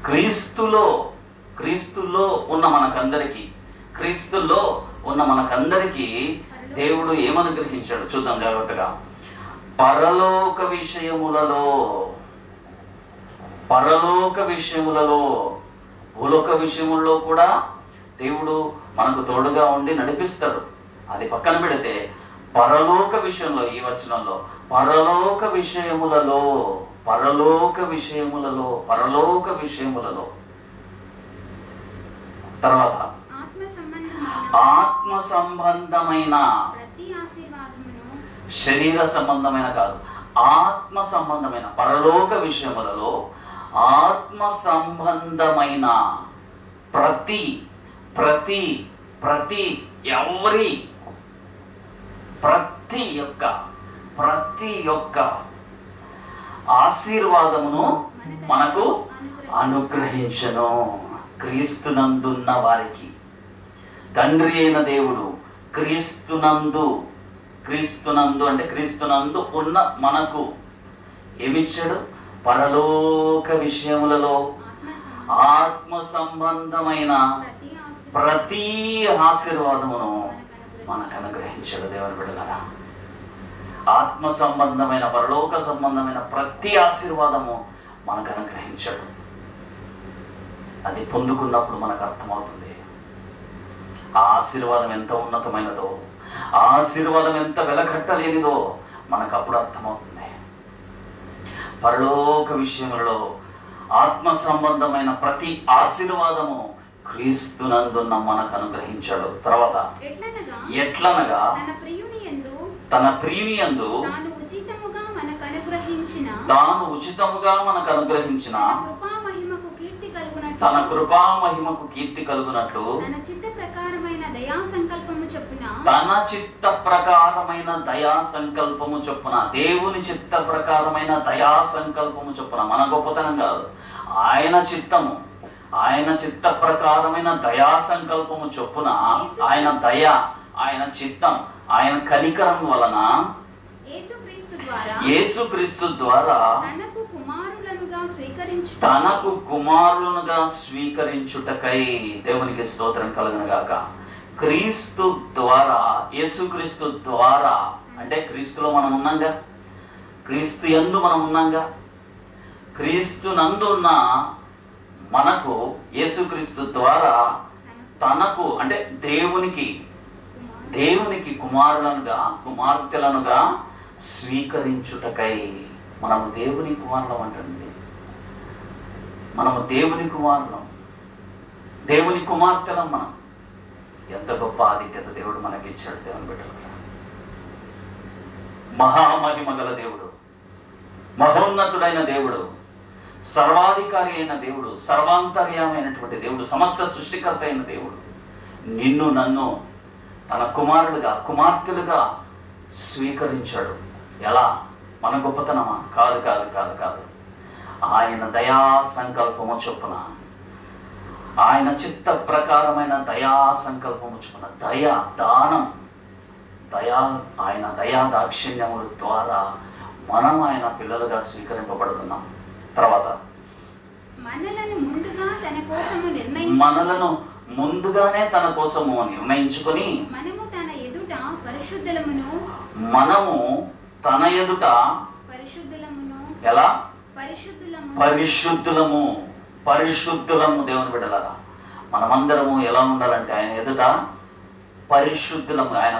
క్రీస్తులో ఉన్న మనకందరికీ దేవుడు ఏమనుగ్రహించాడు చూద్దాం జాగ్రత్తగా. పరలోక విషయములలో భూలోక విషయములలో కూడా దేవుడు మనకు తోడుగా ఉండి నడిపిస్తాడు. అది పక్కన పెడితే పరలోక విషయంలో, ఈ వచనంలో పరలోక విషయములలో తర్వాత ఆత్మ సంబంధమైన, శరీర సంబంధమైన కాదు, ఆత్మ సంబంధమైన, పరలోక విషయములలో ఆత్మ సంబంధమైన ప్రతి యొక్క ఆశీర్వాదమును మనకు అనుగ్రహించను. క్రీస్తునందున్న వారికి తండ్రి అయిన దేవుడు క్రీస్తునందు అంటే క్రీస్తునందు ఉన్న మనకు ఏమిచ్చాడు? పరలోక విషయములలో ఆత్మ సంబంధమైన ప్రతి ఆశీర్వాదమును మనకు అనుగ్రహించాడు. దేవుని బిడ్డలారా, ఆత్మ సంబంధమైన, పరలోక సంబంధమైన ప్రతి ఆశీర్వాదము మనకు అనుగ్రహించాడు. అది పొందుకున్నప్పుడు మనకు అర్థమవుతుంది ఆ ఆశీర్వాదం ఎంత ఉన్నతమైనదో, ఆ ఆశీర్వాదం ఎంత వెలకట్టలేనిదో మనకు అప్పుడు అర్థమవుతుంది. పరలోక విషయములలో ఆత్మ సంబంధమైన ప్రతి ఆశీర్వాదము క్రీస్తునందున్న మనకు అనుగ్రహించాడు. తర్వాత ఎట్లనగా తన ప్రియుని యందు తాను ఉచితముగా మనకు అనుగ్రహించిన తన కృపా మహిమకు కీర్తి కలుగునట్లు తన చిత్త ప్రకారమైన దయా సంకల్పము చొప్పున దేవుని చిత్త ప్రకారమైన దయా సంకల్పము చొప్పున, మన గొప్పతనం కాదు, ఆయన చిత్త ప్రకారమైన దయా సంకల్పము చొప్పున, ఆయన దయ, ఆయన చిత్తం, ఆయన కనికరం వలన యేసుక్రీస్తు ద్వారా తనకు కుమారులుగా స్వీకరించుటకై, దేవునికి స్తోత్రం కలుగును గాక. క్రీస్తు ద్వారా, యేసుక్రీస్తు ద్వారా అంటే క్రీస్తులో మనం ఉన్నాంగా, క్రీస్తు యందు మనం ఉన్నాంగా, క్రీస్తు నందున్న మనకు యేసుక్రీస్తు ద్వారా తనకు అంటే దేవునికి కుమార్తెలనుగా స్వీకరించుటకై, మనము దేవుని కుమారులం అంటండి, మనము దేవుని కుమార్తెలం. మనం ఎంత గొప్ప ఆధిక్యత దేవుడు మనకి ఇచ్చాడు. దేవుని బిడ్డలకు మహామహిమ గల దేవుడు, మహోన్నతుడైన దేవుడు, సర్వాధికారి అయిన దేవుడు, సర్వాంతర్యమైనటువంటి దేవుడు, సమస్త సృష్టికర్త అయిన దేవుడు నిన్ను నన్ను తన కుమార్తెలుగా స్వీకరించాడు. ఎలా? మన గొప్పతనమా? కాదు కాదు కాదు కాదు. ఆయన దయా సంకల్పము చొప్పున, ఆయన చిత్త ప్రకారమైన దయా సంకల్పము చొప్పున, ఆయన దయా దాక్షిణ్యముల ద్వారా మనం ఆయన పిల్లలుగా స్వీకరింపబడుతున్నాం. తర్వాత మనలను ముందుగానే తన కోసము నిర్ణయించుకొని, మనము తన ఎదుట ఎలా పరిశుద్ధులము. దేవుని బిడ్డలారా, మనమందరము ఎలా ఉండాలంటే ఆయన ఎదుట పరిశుద్ధులము, ఆయన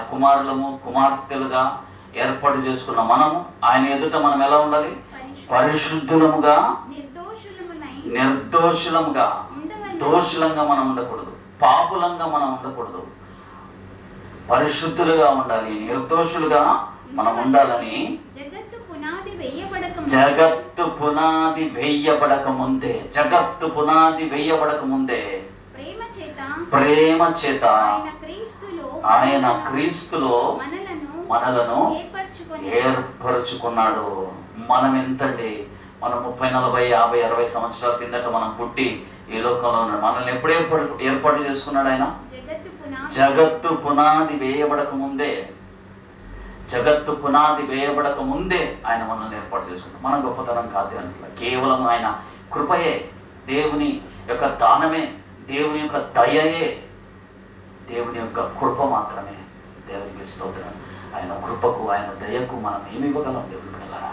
కుమార్తెలుగా ఏర్పాటు చేసుకున్న మనము ఆయన ఎదుట మనం ఎలా ఉండాలి? పరిశుద్ధులముగా, నిర్దోషులముగా. దోషులంగా మనం ఉండకూడదు, పాపులంగా మనం ఉండకూడదు, పరిశుద్ధులుగా ఉండాలి, నిర్దోషులుగా మనం ఉండాలని జగత్తు పునాది వేయబడక ముందే ప్రేమ చేత ఆయన క్రీస్తులో మనలను ఏర్పరచుకున్నాడు. మనం ఎంతండి? మనం 30, 40, 50, 60 సంవత్సరాల కిందట మనం పుట్టి ఈ లోకంలో ఉన్నాడు. మనల్ని ఎప్పుడు ఏర్పాటు చేసుకున్నాడు ఆయన? జగత్తు పునాది వేయబడక ముందే ఆయన మనల్ని ఏర్పాటు చేసుకున్నాడు. మన గొప్పతనం కాదు అంటే కేవలం ఆయన కృపయే, దేవుని యొక్క దానమే, దేవుని యొక్క దయయే, దేవుని యొక్క కృప మాత్రమే. దేవునికి స్తోత్రం. ఆయన కృపకు, ఆయన దయకు మనం ఏమి ఇవ్వగలం? దేవుని బిడ్డలారా,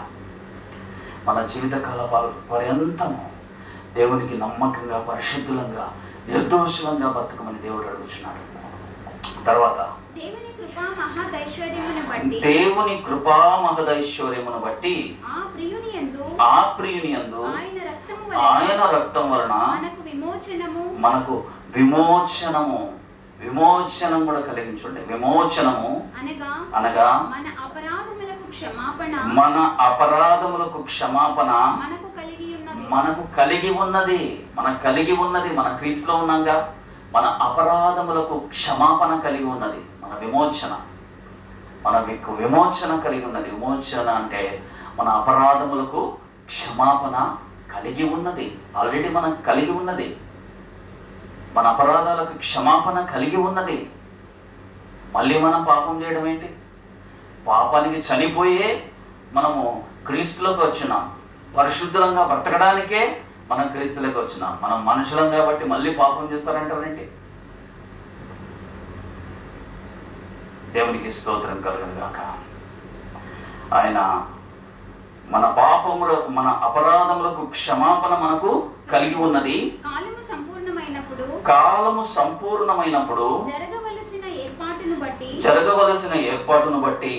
మన జీవితకాల పర్యంతము దేవునికి నమ్మకంగా, పరిశుద్ధులంగా, నిర్దోషులంగా బతకమని దేవుడు అడుగుచున్నాడు. తర్వాత దేవుని కృపా మహదైశ్వర్యమును బట్టి ఆ ప్రియుని యందు ఆయన రక్తం వలన మనకు విమోచనం కూడా కలిగించండి. విమోచనము అనగా మన అపరాధములకు క్షమాపణ మనకు కలిగి ఉన్నది. మన క్రీస్తులో ఉన్నాగా, మన అపరాధములకు క్షమాపణ కలిగి ఉన్నది. మన విమోచన కలిగి ఉన్నది. విమోచన అంటే మన అపరాధములకు క్షమాపణ కలిగి ఉన్నది. ఆల్రెడీ మనకు కలిగి ఉన్నది. మన అపరాధాలకు క్షమాపణ కలిగి ఉన్నది. మళ్ళీ మనం పాపం చేయడం ఏంటి? పాపానికి చనిపోయే మనము క్రీస్తులోకి వచ్చినాం. పరిశుద్ధంగా బ్రతకడానికే మనం క్రీస్తులోకి వచ్చినాం. మనం మనుషులం కాబట్టి మళ్ళీ పాపం చేస్తారంటారేంటి? దేవునికి స్తోత్రం కలుగును గాక. ఆయన మన మన అపరాధములకు క్షమాపణ మనకు కలిగి ఉన్నది. కాలము సంపూర్ణమైనప్పుడు జరగవలసిన ఏర్పాటును బట్టి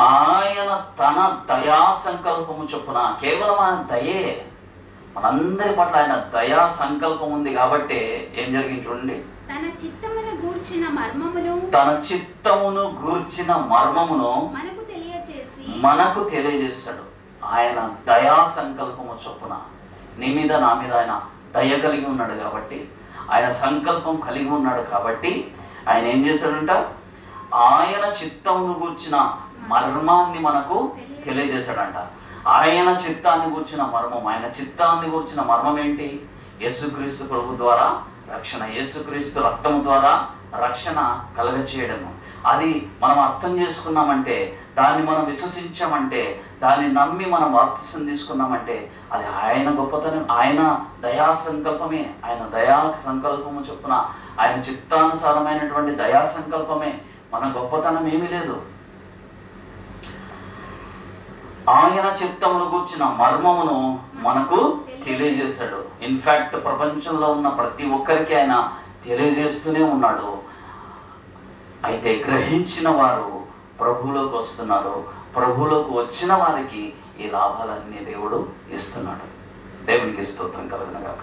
ఆయన తన దయా సంకల్పము చొప్పున కేవలం ఆయన దయే, మనందరి పట్ల ఆయన దయా సంకల్పం ఉంది కాబట్టి ఏం జరిగింది చూడండి, తన చిత్తమును గూర్చిన మర్మమును తన చిత్తమును గూర్చిన మర్మమును మనకు తెలియజేస్తాడు. ఆయన దయా సంకల్పము చొప్పున నీ మీద నా మీద ఆయన దయ కలిగి ఉన్నాడు కాబట్టి, ఆయన సంకల్పం కలిగి ఉన్నాడు కాబట్టి ఆయన ఏం చేశాడంట, ఆయన చిత్తమును గూర్చిన మర్మాన్ని మనకు తెలియజేశాడంట. ఆయన చిత్తాన్ని గూర్చిన మర్మం, ఆయన చిత్తాన్ని గూర్చిన మర్మం ఏంటి? యేసుక్రీస్తు ప్రభు ద్వారా రక్షణ, యేసుక్రీస్తు రక్తము ద్వారా రక్షణ కలగచేయడము. అది మనం అర్థం చేసుకున్నామంటే, దాన్ని మనం విశ్వసించామంటే, దాన్ని నమ్మి మనం బాప్తిసం తీసుకున్నామంటే అది ఆయన గొప్పతనం, ఆయన దయా సంకల్పమే. ఆయన దయా సంకల్పము చొప్పున ఆయన చిత్తానుసారమైనటువంటి దయా సంకల్పమే. మన గొప్పతనం ఏమీ లేదు. ఆయన చిత్తమును గూర్చిన మర్మమును మనకు తెలియజేశాడు. ఇన్ఫాక్ట్ ప్రపంచంలో ఉన్న ప్రతి ఒక్కరికి ఆయన తెలియజేస్తూనే ఉన్నాడు. అయితే గ్రహించిన వారు ప్రభువులోకి వస్తున్నారు. ప్రభువులోకి వచ్చిన వారికి ఈ లాభాలన్నీ దేవుడు ఇస్తున్నాడు. దేవునికి స్తోత్రం కలుగునుగాక.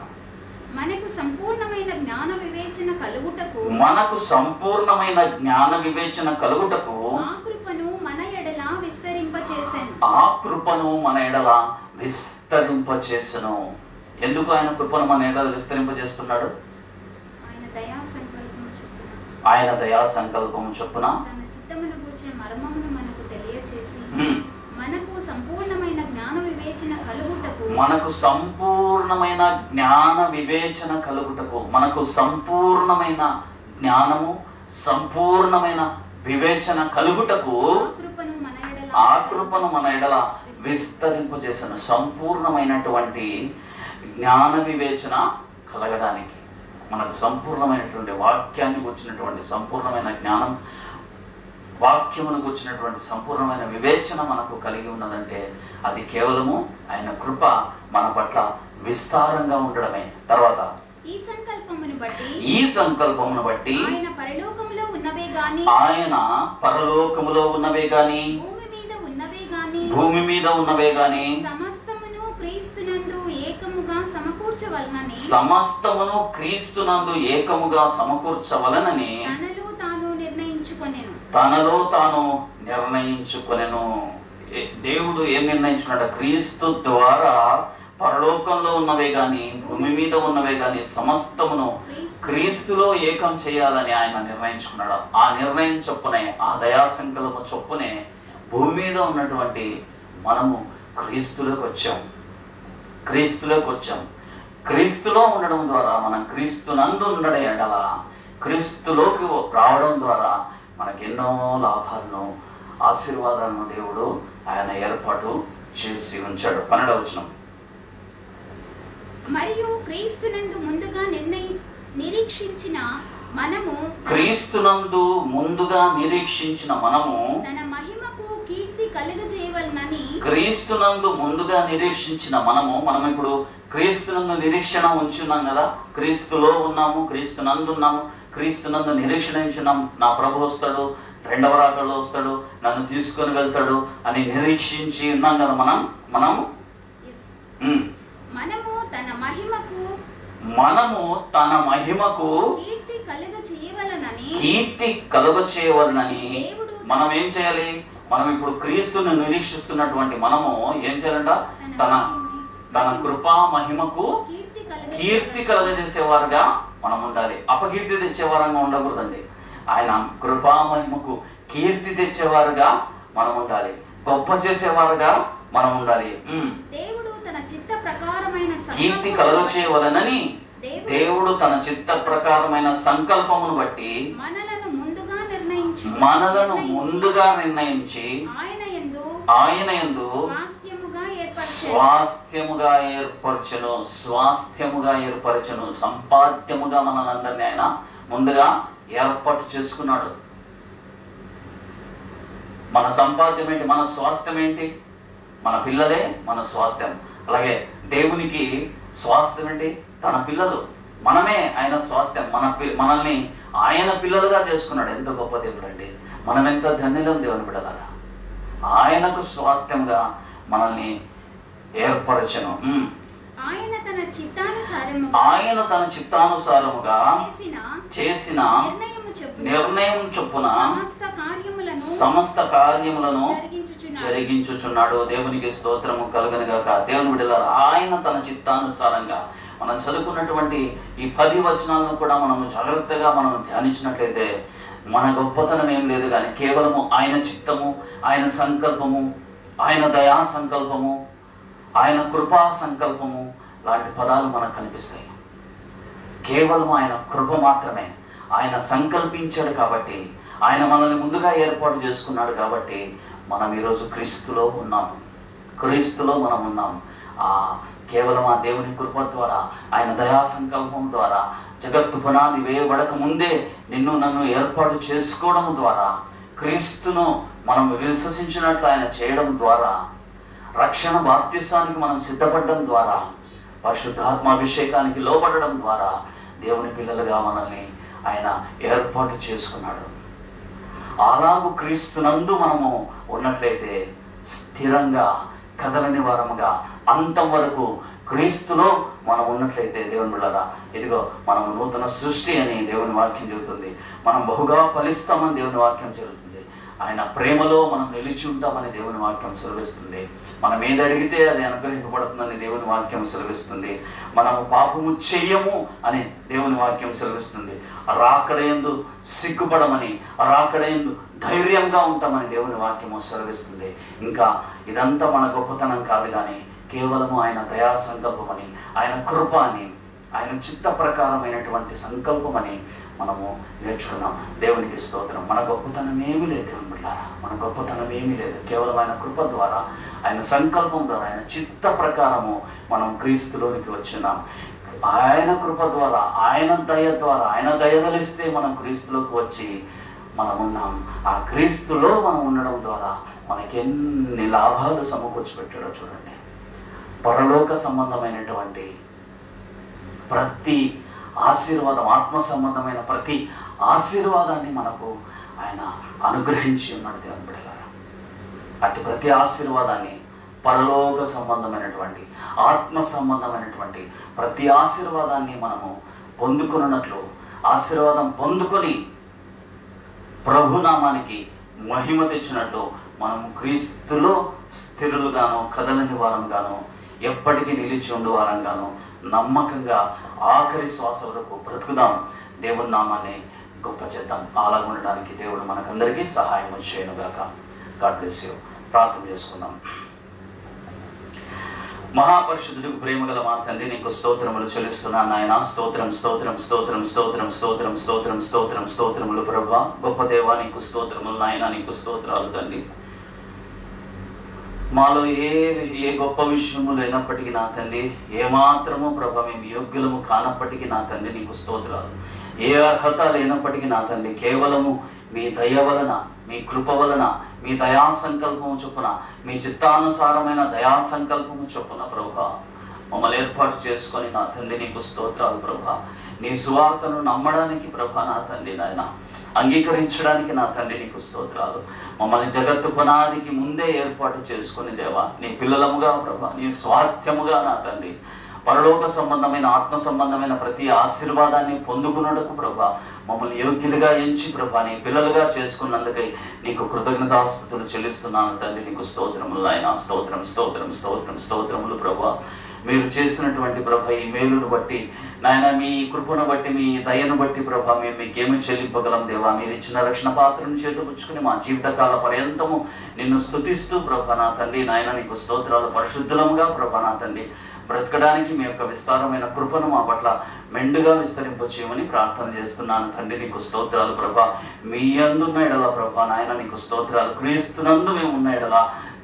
మనకు సంపూర్ణమైన జ్ఞాన వివేచన కలుగుటకు, మనకు సంపూర్ణమైన జ్ఞాన వివేచన కలుగుటకు ఆ కృపను మన ఎడల విస్తరింపచేసెను. ఆ కృపను మన ఎడల విస్తరింపచేసెను. ఎందుకు ఆయన కృపను మన ఎడల విస్తరింపజేస్తున్నాడు? ఆయన దయా సంకల్పము చొప్పున, ఆయన దయా సంకల్పము చొప్పున తన చిత్తమును గూర్చిన మర్మమును మనకు తెలియచేసి మనకు సంపూర్ణమైన జ్ఞాన వివేచన కలుగుటకు, మనకు సంపూర్ణమైన జ్ఞాన వివేచన కలుగుటకు, మనకు సంపూర్ణమైన జ్ఞానము, సంపూర్ణమైన వివేచన కలుగుటకు ఆ కృపను మన ఎడల విస్తరింపజేసిన సంపూర్ణమైనటువంటి జ్ఞాన వివేచన కలగడానికి, మనకు సంపూర్ణమైనటువంటి వాక్యాన్ని గుర్చినటువంటి సంపూర్ణమైన జ్ఞానం, వాక్యమును గుర్చినటువంటి సంపూర్ణమైన వివేచన మనకు కలిగి ఉన్నదంటే అది కేవలము ఆయన కృప మన పట్ల విస్తారంగా ఉండడమే. తర్వాత ఈ సంకల్పమును బట్టి ఆయన పరలోకములో ఉన్నవే గాని, ఆయన పరలోకములో ఉన్నవే గాని, భూమి మీద ఉన్నవే గాని సమస్తమును క్రీస్తునందు ఏకముగా సమకూర్చవలనని, సమస్తమును క్రీస్తునందు ఏకముగా సమకూర్చవలనని తనలో తాను నిర్ణయించుకొనెను. దేవుడు ఏం నిర్ణయించుకున్నాడు? క్రీస్తు ద్వారా పరలోకంలో ఉన్నవే గాని, భూమి మీద ఉన్నవే గాని సమస్తమును క్రీస్తులో ఏకం చేయాలని ఆయన నిర్ణయించుకున్నాడు. ఆ నిర్ణయం చొప్పునే, ఆ దయాసంకల్పం చొప్పునే భూమి మీద ఉన్నటువంటి మనము క్రీస్తులోకి వచ్చాం. క్రీస్తులో ఉండడం ద్వారా, మనం క్రీస్తునందు ఉండడం ఎడల, క్రీస్తులోకి రావడం ద్వారా మనకెన్నో లాభాలను, ఆశీర్వాదాలను దేవుడు ఆయన ఏర్పాటు చేసి ఉంచాడు. 12వ వచనం, మరియు క్రీస్తునందు ముందుగా నిరీక్షించిన మనము, క్రీస్తునందు ముందుగా నిరీక్షించిన మనము తన మహిమకు కీర్తి కలుగజేయవలనని, క్రీస్తునందు ముందుగా నిరీక్షించిన మనము, మనం ఇప్పుడు క్రీస్తునందు నిరీక్షణ ఉంచున్నాం కదా, క్రీస్తులో ఉన్నాము, క్రీస్తునందు ఉన్నాము, క్రీస్తునందు నిరీక్షణ ఉంచున్నాం. నా ప్రభు వస్తాడు, రెండవ రాకడలో వస్తాడు, నన్ను తీసుకొని వెళ్తాడు అని నిరీక్షించి ఉన్నాం కదా మనము తన మహిమకు కీర్తి కలుగచేయవలనని మనం ఏం చేయాలి? మనం ఇప్పుడు క్రీస్తుని నిరీక్షిస్తున్నటువంటి మనము ఏం చేయాలంట? తన కృపా మహిమకు కీర్తి కలుగజేసేవారుగా మనం ఉండాలి. అపకీర్తి తెచ్చేవారంగా ఉండకూడదండి. ఆయన కృపా మహిమకు కీర్తి తెచ్చేవారుగా మనం ఉండాలి, గొప్ప చేసేవారుగా మనం ఉండాలి. కీర్తి కలుగచేయవలనని దేవుడు తన చిత్త ప్రకారమైన సంకల్పమును బట్టి మనలను ముందుగా నిర్ణయించి ఆయన యందు స్వాస్థ్యముగా ఏర్పరచెను. సంపాద్యముగా మనలందరినీ ఆయన ముందుగా ఏర్పాటు చేసుకున్నాడు. మన సంపాద్యం ఏంటి? మన స్వాస్థ్యం ఏంటి? మన పిల్లలే మన స్వాస్థ్యం. అలాగే దేవునికి స్వాస్థ్యం ఏంటి? తన పిల్లలు. మనమే ఆయన స్వాస్థ్యం. మనల్ని ఆయన పిల్లలుగా చేసుకున్నాడు. ఎంత గొప్ప దేవుడు అండి! మనం ఎంత ధన్యులం దేవుని బిడ్డలారా. ఆయనకు స్వాస్థ్యంగా మనల్ని ఏర్పరచను. ఆయన తన చిత్తానుసారముగా చేసిన నిర్ణయం చొప్పున సమస్త కార్యములను జరిగించుచున్నాడు. దేవునికి స్తోత్రము కలుగనుగాక. దేవుని బిడ్డలారా, ఆయన తన చిత్తానుసారంగా మనం చదువుకున్నటువంటి ఈ 10 వచనాలను కూడా మనము జాగ్రత్తగా మనం ధ్యానించినట్లయితే మన గొప్పతనం ఏం లేదు, కానీ కేవలము ఆయన చిత్తము, ఆయన సంకల్పము, ఆయన దయా సంకల్పము, ఆయన కృపా సంకల్పము లాంటి పదాలు మనకు కనిపిస్తాయి. కేవలం ఆయన కృప మాత్రమే. ఆయన సంకల్పించాడు కాబట్టి, ఆయన మనల్ని ముందుగా ఏర్పాటు చేసుకున్నాడు కాబట్టి మనం ఈరోజు క్రీస్తులో ఉన్నాము. క్రీస్తులో మనం ఉన్నాము. కేవలం ఆ దేవుని కృప ద్వారా, ఆయన దయా సంకల్పం ద్వారా, జగత్తు పునాది వేయబడక ముందే నిన్ను నన్ను ఏర్పాటు చేసుకోవడం ద్వారా, క్రీస్తును మనం విశ్వసించినట్లు ఆయన చేయడం ద్వారా, రక్షణ బాప్తిసానికి మనం సిద్ధపడడం ద్వారా, పరిశుద్ధాత్మాభిషేకానికి లోబడడం ద్వారా దేవుని పిల్లలుగా మనల్ని ఆయన ఏర్పాటు చేసుకున్నాడు. అలాగూ క్రీస్తునందు మనము ఉన్నట్లయితే స్థిరంగా కదలని వారముగా అంతం వరకు క్రీస్తులో మనం ఉన్నట్లయితే దేవుని బిడ్డలారా, ఇదిగో మనం నూతన సృష్టి అని దేవుని వాక్యం చెబుతుంది. మనం బహుగా ఫలిస్తామని దేవుని వాక్యం చెబుతుంది. ఆయన ప్రేమలో మనం నిలిచి ఉంటామని దేవుని వాక్యం సెలవిస్తుంది. మనం ఏది అడిగితే అది అనుగ్రహింపబడుతుందని దేవుని వాక్యం సెలవిస్తుంది. మనము పాపము చెయ్యము అని దేవుని వాక్యం సెలవిస్తుంది. రాకడయందు సిగ్గుపడమని, రాకడయందు ధైర్యంగా ఉంటామని దేవుని వాక్యము సెలవిస్తుంది. ఇంకా ఇదంతా మన గొప్పతనం కాదు, కానీ కేవలము ఆయన దయా సంకల్పమని, ఆయన కృప అని, ఆయన చిత్త ప్రకారమైనటువంటి సంకల్పమని మనము నేర్చుకున్నాం. దేవునికి స్తోత్రం. మన గొప్పతనం ఏమీ లేదు దేవుని బిడ్డలారా, మన గొప్పతనం ఏమీ లేదు. కేవలం ఆయన కృప ద్వారా, ఆయన సంకల్పం ద్వారా, ఆయన చిత్త ప్రకారము మనం క్రీస్తులోనికి వచ్చినాం. ఆయన కృప ద్వారా, ఆయన దయ ద్వారా, ఆయన దయదలిస్తే మనం క్రీస్తులోకి వచ్చి మనం ఉన్నాం. ఆ క్రీస్తులో మనం ఉండడం ద్వారా మనకి ఎన్ని లాభాలు సమకూర్చి పెట్టాడో చూడండి. పరలోక సంబంధమైనటువంటి ప్రతి ఆశీర్వాదం, ఆత్మ సంబంధమైన ప్రతి ఆశీర్వాదాన్ని మనకు ఆయన అనుగ్రహించి ఉన్నాడు దేవుని బిడ్డలారా. అట్టి ప్రతి ఆశీర్వాదాన్ని, పరలోక సంబంధమైనటువంటి, ఆత్మ సంబంధమైనటువంటి ప్రతి ఆశీర్వాదాన్ని మనము పొందుకున్నట్లు, ఆశీర్వాదం పొందుకొని ప్రభునామానికి మహిమ తెచ్చినట్లు మనము క్రీస్తులో స్థిరులుగాను, కదలని వారంగాను, ఎప్పటికీ నిలిచి ఉండు వారంగాను నమ్మకంగా ఆఖరి శ్వాస వరకు బ్రతుకుదాం. దేవుని నామాన్ని గొప్ప చేద్దాం. అలాగ ఉండడానికి దేవుడు మనకందరికీ సహాయం చేయనుగాక. God bless you. ప్రార్థన చేసుకుందాం. మహాపరిశుద్ధుడికి ప్రేమగల మా తండ్రి, నీకు స్తోత్రములు చెల్లిస్తున్నాను నాయన. స్తోత్రం స్తోత్రం స్తోత్రం స్తోత్రం స్తోత్రం స్తోత్రం స్తోత్రం స్తోత్రములు ప్రభువా. గొప్ప దేవా, నీకు స్తోత్రములు నాయన, నీకు స్తోత్రాలు తండ్రి. మాలో ఏ గొప్ప విషయము లేనప్పటికీ నా తండ్రి, ఏమాత్రము ప్రభా మేము యోగ్యులము కానప్పటికీ నా తండ్రి నీకు స్తోత్రాలు. ఏ అర్హత లేనప్పటికీ నా తండ్రి, కేవలము మీ దయ వలన, మీ కృప వలన, మీ దయా సంకల్పము చొప్పున, మీ చిత్తానుసారమైన దయా సంకల్పము చొప్పున ప్రభా మమ్మల్ని ఏర్పాటు చేసుకొని నా తండ్రి నీకు స్తోత్రాలు ప్రభా. నీ సువార్తను నమ్మడానికి ప్రభా నా తండ్రి నాయన, అంగీకరించడానికి నా తండ్రి నీకు స్తోత్రాలు. మమ్మల్ని జగత్తు పునాదికి ముందే ఏర్పాటు చేసుకుని దేవా, నీ పిల్లలముగా ప్రభా, నీ స్వాస్థ్యముగా నా తండ్రి పరలోక సంబంధమైన, ఆత్మ సంబంధమైన ప్రతి ఆశీర్వాదాన్ని పొందుకున్నట్టుకు ప్రభా మమ్మల్ని యోగ్యులుగా ఎంచి ప్రభా నీ పిల్లలుగా చేసుకున్నందుకై నీకు కృతజ్ఞతాస్తుతులు చెల్లిస్తున్నాను తండ్రి. నీకు స్తోత్రములు నాయన. స్తోత్రం స్తోత్రం స్తోత్రం స్తోత్రములు ప్రభా. మీరు చేసినటువంటి ప్రభ ఈ మేలును బట్టి నాయన, మీ కృపను బట్టి, మీ దయను బట్టి ప్రభా మేము మీకేమి చెల్లింపగలం దేవా. మీరు ఇచ్చిన రక్షణ పాత్రను చేతపుచ్చుకుని మా జీవితకాల పర్యంతము నిన్ను స్తుతిస్తూ ప్రభా నా తండ్రి నాయన నీకు స్తోత్రాలు. పరిశుద్ధులముగా ప్రభా నా తండ్రి బ్రతకడానికి మీ యొక్క విస్తారమైన కృపను మా పట్ల మెండుగా విస్తరింపచేయమని ప్రార్థన చేస్తున్నాను తండ్రి. నీకు స్తోత్రాలు ప్రభా. మీ యందున్న ఎడల ప్రభా నాయన నీకు స్తోత్రాలు. క్రీస్తునందు మేము ఉన్న ఎడల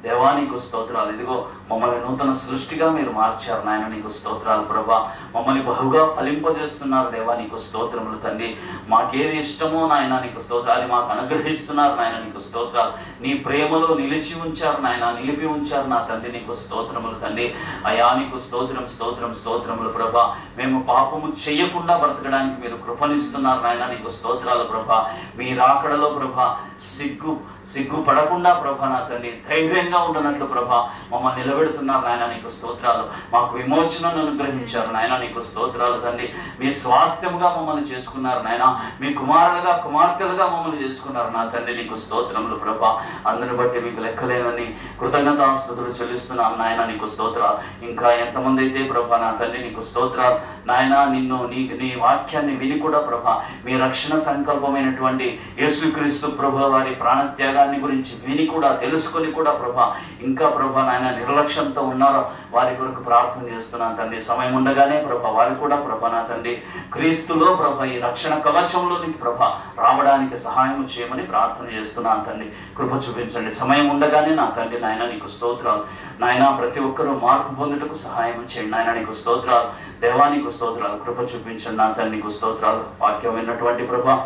దేవా నీకు స్తోత్రాలు. ఇదిగో మమ్మల్ని నూతన సృష్టిగా మీరు మార్చారు నాయన, నీకు స్తోత్రాలు ప్రభా. మమ్మల్ని బహుగా ఫలింపజేస్తున్నారు దేవా, నీకు స్తోత్రములు తండ్రి. మాకేది ఇష్టమో నాయన నీకు స్తోత్రాలు, అది మాకు అనుగ్రహిస్తున్నారు నాయన, నీకు స్తోత్రాలు. నీ ప్రేమలో నిలిచి ఉంచారు నాయన, నిలిపి ఉంచారు నా తండ్రి, నీకు స్తోత్రములు తండ్రి. అయా నీకు స్తోత్రం స్తోత్రం స్తోత్రములు ప్రభా. మేము పాపము చెయ్యకుండా బ్రతకడానికి మీరు కృపనిస్తున్నారు నాయన, నీకు స్తోత్రాలు ప్రభా. మీ రాకడలో ప్రభా సిగ్గుపడకుండా ప్రభా నా తండ్రి ధైర్యంగా ఉండనట్లు ప్రభా మమ్మల్ని నిలబెడుతున్నారు నాయన, నీకు స్తోత్రాలు. మాకు విమోచనను అనుగ్రహించారు నాయన, నీకు స్తోత్రాలు తండ్రి. మీ స్వాస్థ్యముగా మమ్మల్ని చేసుకున్నారు నాయన, మీ కుమారులుగా కుమార్తెలుగా మమ్మల్ని చేసుకున్నారు నా తండ్రి, నీకు స్తోత్రములు ప్రభా. అందుని బట్టి మీకు లెక్కలేనని కృతజ్ఞతాస్తుతులు చెల్లిస్తున్నాం నాయన, నీకు స్తోత్రాలు. ఇంకా ఎంతమంది అయితే ప్రభా నా తండ్రి నీకు స్తోత్రాలు నాయన, నిన్ను నీ వాక్యాన్ని విని కూడా ప్రభా మీ రక్షణ సంకల్పమైనటువంటి యేసుక్రీస్తు ప్రభు వారి ప్రాణత్యాగాన్ని గురించి విని కూడా తెలుసుకొని కూడా ప్రభా ఇంకా ప్రభా నాయన నిర్లక్ష్యంతో ఉన్నారో వారి కొరకు ప్రార్థన చేస్తున్నాను తండ్రి. సమయం ఉండగానే ప్రభా వారు కూడా ప్రభా నా తండ్రి క్రీస్తులో ప్రభా ఈ రక్షణ కవచంలోనికి ప్రభా రావడానికి సహాయం చేయమని ప్రార్థన చేస్తున్నాను తండ్రి. కృప చూపించండి. సమయం ఉండగానే నా తండ్రి నాయన నీకు స్తోత్రాలు నాయన. ప్రతి ఒక్కరూ మార్పు పొందుటకు సహాయం చేయండి నాయన, నీకు స్తోత్రాలు దేవా, నీకు స్తోత్రాలు. కృప చూపించండి నా తండ్రి, నీకు స్తోత్రాలు. వాక్యం విన్నటువంటి ప్రభా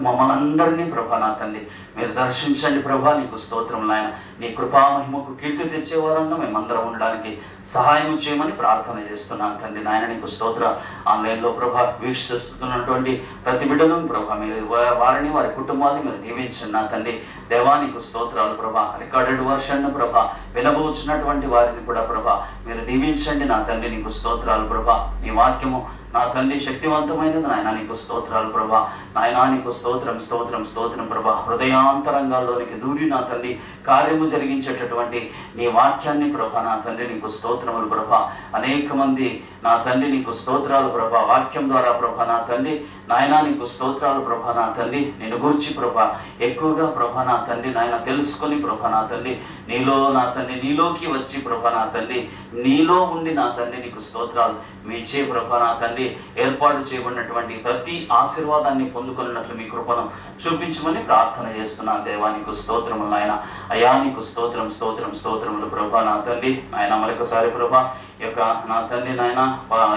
మమ్మల్ని అందరినీ ప్రభా నా తండ్రి మీరు దర్శించండి ప్రభా, నీకు స్తోత్రం నాయన. నీ కృపా మహిమకు కీర్తి తెచ్చేవారంగా మేమందరం ఉండడానికి సహాయం చేయమని ప్రార్థన చేస్తున్నాను తండ్రి నాయన, నీకు స్తోత్ర. ఆన్లైన్లో ప్రభా వీక్షిస్తున్నటువంటి ప్రతి బిడ్డను ప్రభా మీరు వారిని వారి కుటుంబాన్ని మీరు దీవించండి నా తండ్రి దేవా, నీకు స్తోత్రాలు ప్రభా. రికార్డెడ్ వర్షన్ ప్రభా వినబోచున్నటువంటి వారిని కూడా ప్రభా మీరు దీవించండి నా తండ్రి, నీకు స్తోత్రాలు ప్రభా. నీ వాక్యము నా తండ్రి శక్తివంతమైనది నాయన, నీకు స్తోత్రాలు ప్రభా. నాయనా నీకు స్తోత్రం స్తోత్రం స్తోత్రం ప్రభా. హృదయాంతరంగాల్లోనికి దూరి నా తండ్రి కార్యము జరిగించేటటువంటి నీ వాక్యాన్ని ప్రభా నా తండ్రి నీకు స్తోత్రములు ప్రభా. అనేక మంది నా తండ్రి నీకు స్తోత్రాలు ప్రభా వాక్యం ద్వారా ప్రభా నా తండ్రి నాయనా నీకు స్తోత్రాలు ప్రభా నా తండ్రి నేను గురించి ప్రభా ఎక్కువగా ప్రభా నా తండ్రి నాయన తెలుసుకొని ప్రభా నా తండ్రి నీలో నా తండ్రి నీలోకి వచ్చి ప్రభా నా తండ్రి నీలో ఉండి నా తండ్రి నీకు స్తోత్రాలు మీచే ప్రభా నా తండ్రి ఏర్పాటు చేయబడినటువంటి ప్రతి ఆశీర్వాదాన్ని పొందుకున్నట్లు మీ కృపను చూపించమని ప్రార్థన చేస్తున్నాను దేవా, నీకు స్తోత్రములు నాయన. అయా నీకు స్తోత్రం స్తోత్రం స్తోత్రములు ప్రభా నా తండ్రి నాయన. మరొకసారి ప్రభా ఈ యొక్క నా తండ్రి నాయన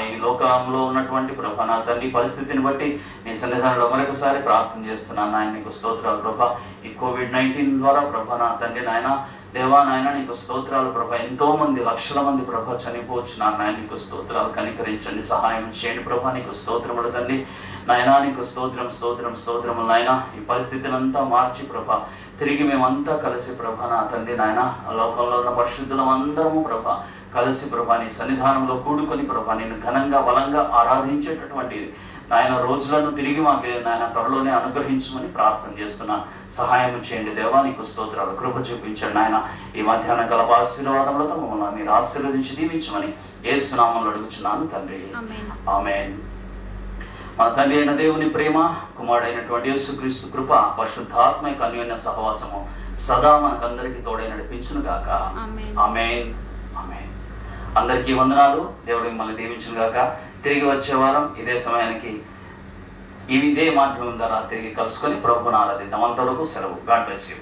ఈ లోకంలో ఉన్నటువంటి ప్రభా నా తండ్రి పరిస్థితిని బట్టి నీ సన్నిధానంలో మరొకసారి ప్రార్థన చేస్తున్నాను నాయన, నీకు స్తోత్రాలు ప్రభా. ఈ COVID-19 ద్వారా ప్రభా నా తండ్రి నాయన దేవా నాయన నీకు స్తోత్రాలు ప్రభా. ఎంతో మంది లక్షల మంది ప్రభా చనిపోవచ్చు నాయన, నీకు స్తోత్రాలు. కనికరించండి, సహాయం చేయండి ప్రభా, నీకు స్తోత్రములు తండ్రి నాయనా. నీకు స్తోత్రం స్తోత్రం స్తోత్రములు నాయన. ఈ పరిస్థితిని అంతా మార్చి ప్రభా తిరిగి మేమంతా కలిసి ప్రభా నా తండ్రి నాయన లోకంలో ఉన్న పరిశుద్ధులం అందరము ప్రభా కలిసి ప్రభా నీ సన్నిధానంలో కూడుకొని ప్రభా నేను ఘనంగా బలంగా ఆరాధించేటటువంటి నాయన రోజులను తిరిగి మాకు నాయన త్వరలోనే అనుగ్రహించమని ప్రార్థన చేస్తున్నాను. సహాయం చేయండి దేవా, నీకు స్తోత్రాలు. కృప చూపించండి నాయన. ఈ మధ్యాహ్న కలప ఆశీర్వాదములతో మమ్మల్ని మీరు ఆశీర్వదించి దీవించమని యేసు నామములో అడుగుచున్నాను తండ్రి, ఆమేన్. మన తండ్రి అయిన దేవుని ప్రేమ, కుమారుడైనటువంటి యేసుక్రీస్తు కృప, పరిశుద్ధాత్మక అన్యోన్య సహవాసము సదా మనకందరికీ తోడై నడిపించును గాక. ఆమేన్ ఆమేన్. అందరికీ వందనాలు. దేవుడు మిమ్మల్ని దీవించును గాక. తిరిగి వచ్చే వారం ఇదే సమయానికి ఇదే మాధ్యమం ద్వారా తిరిగి కలుసుకొని ప్రభువును ఆరాధిద్దాం. అంతవరకు సెలవు. God bless you.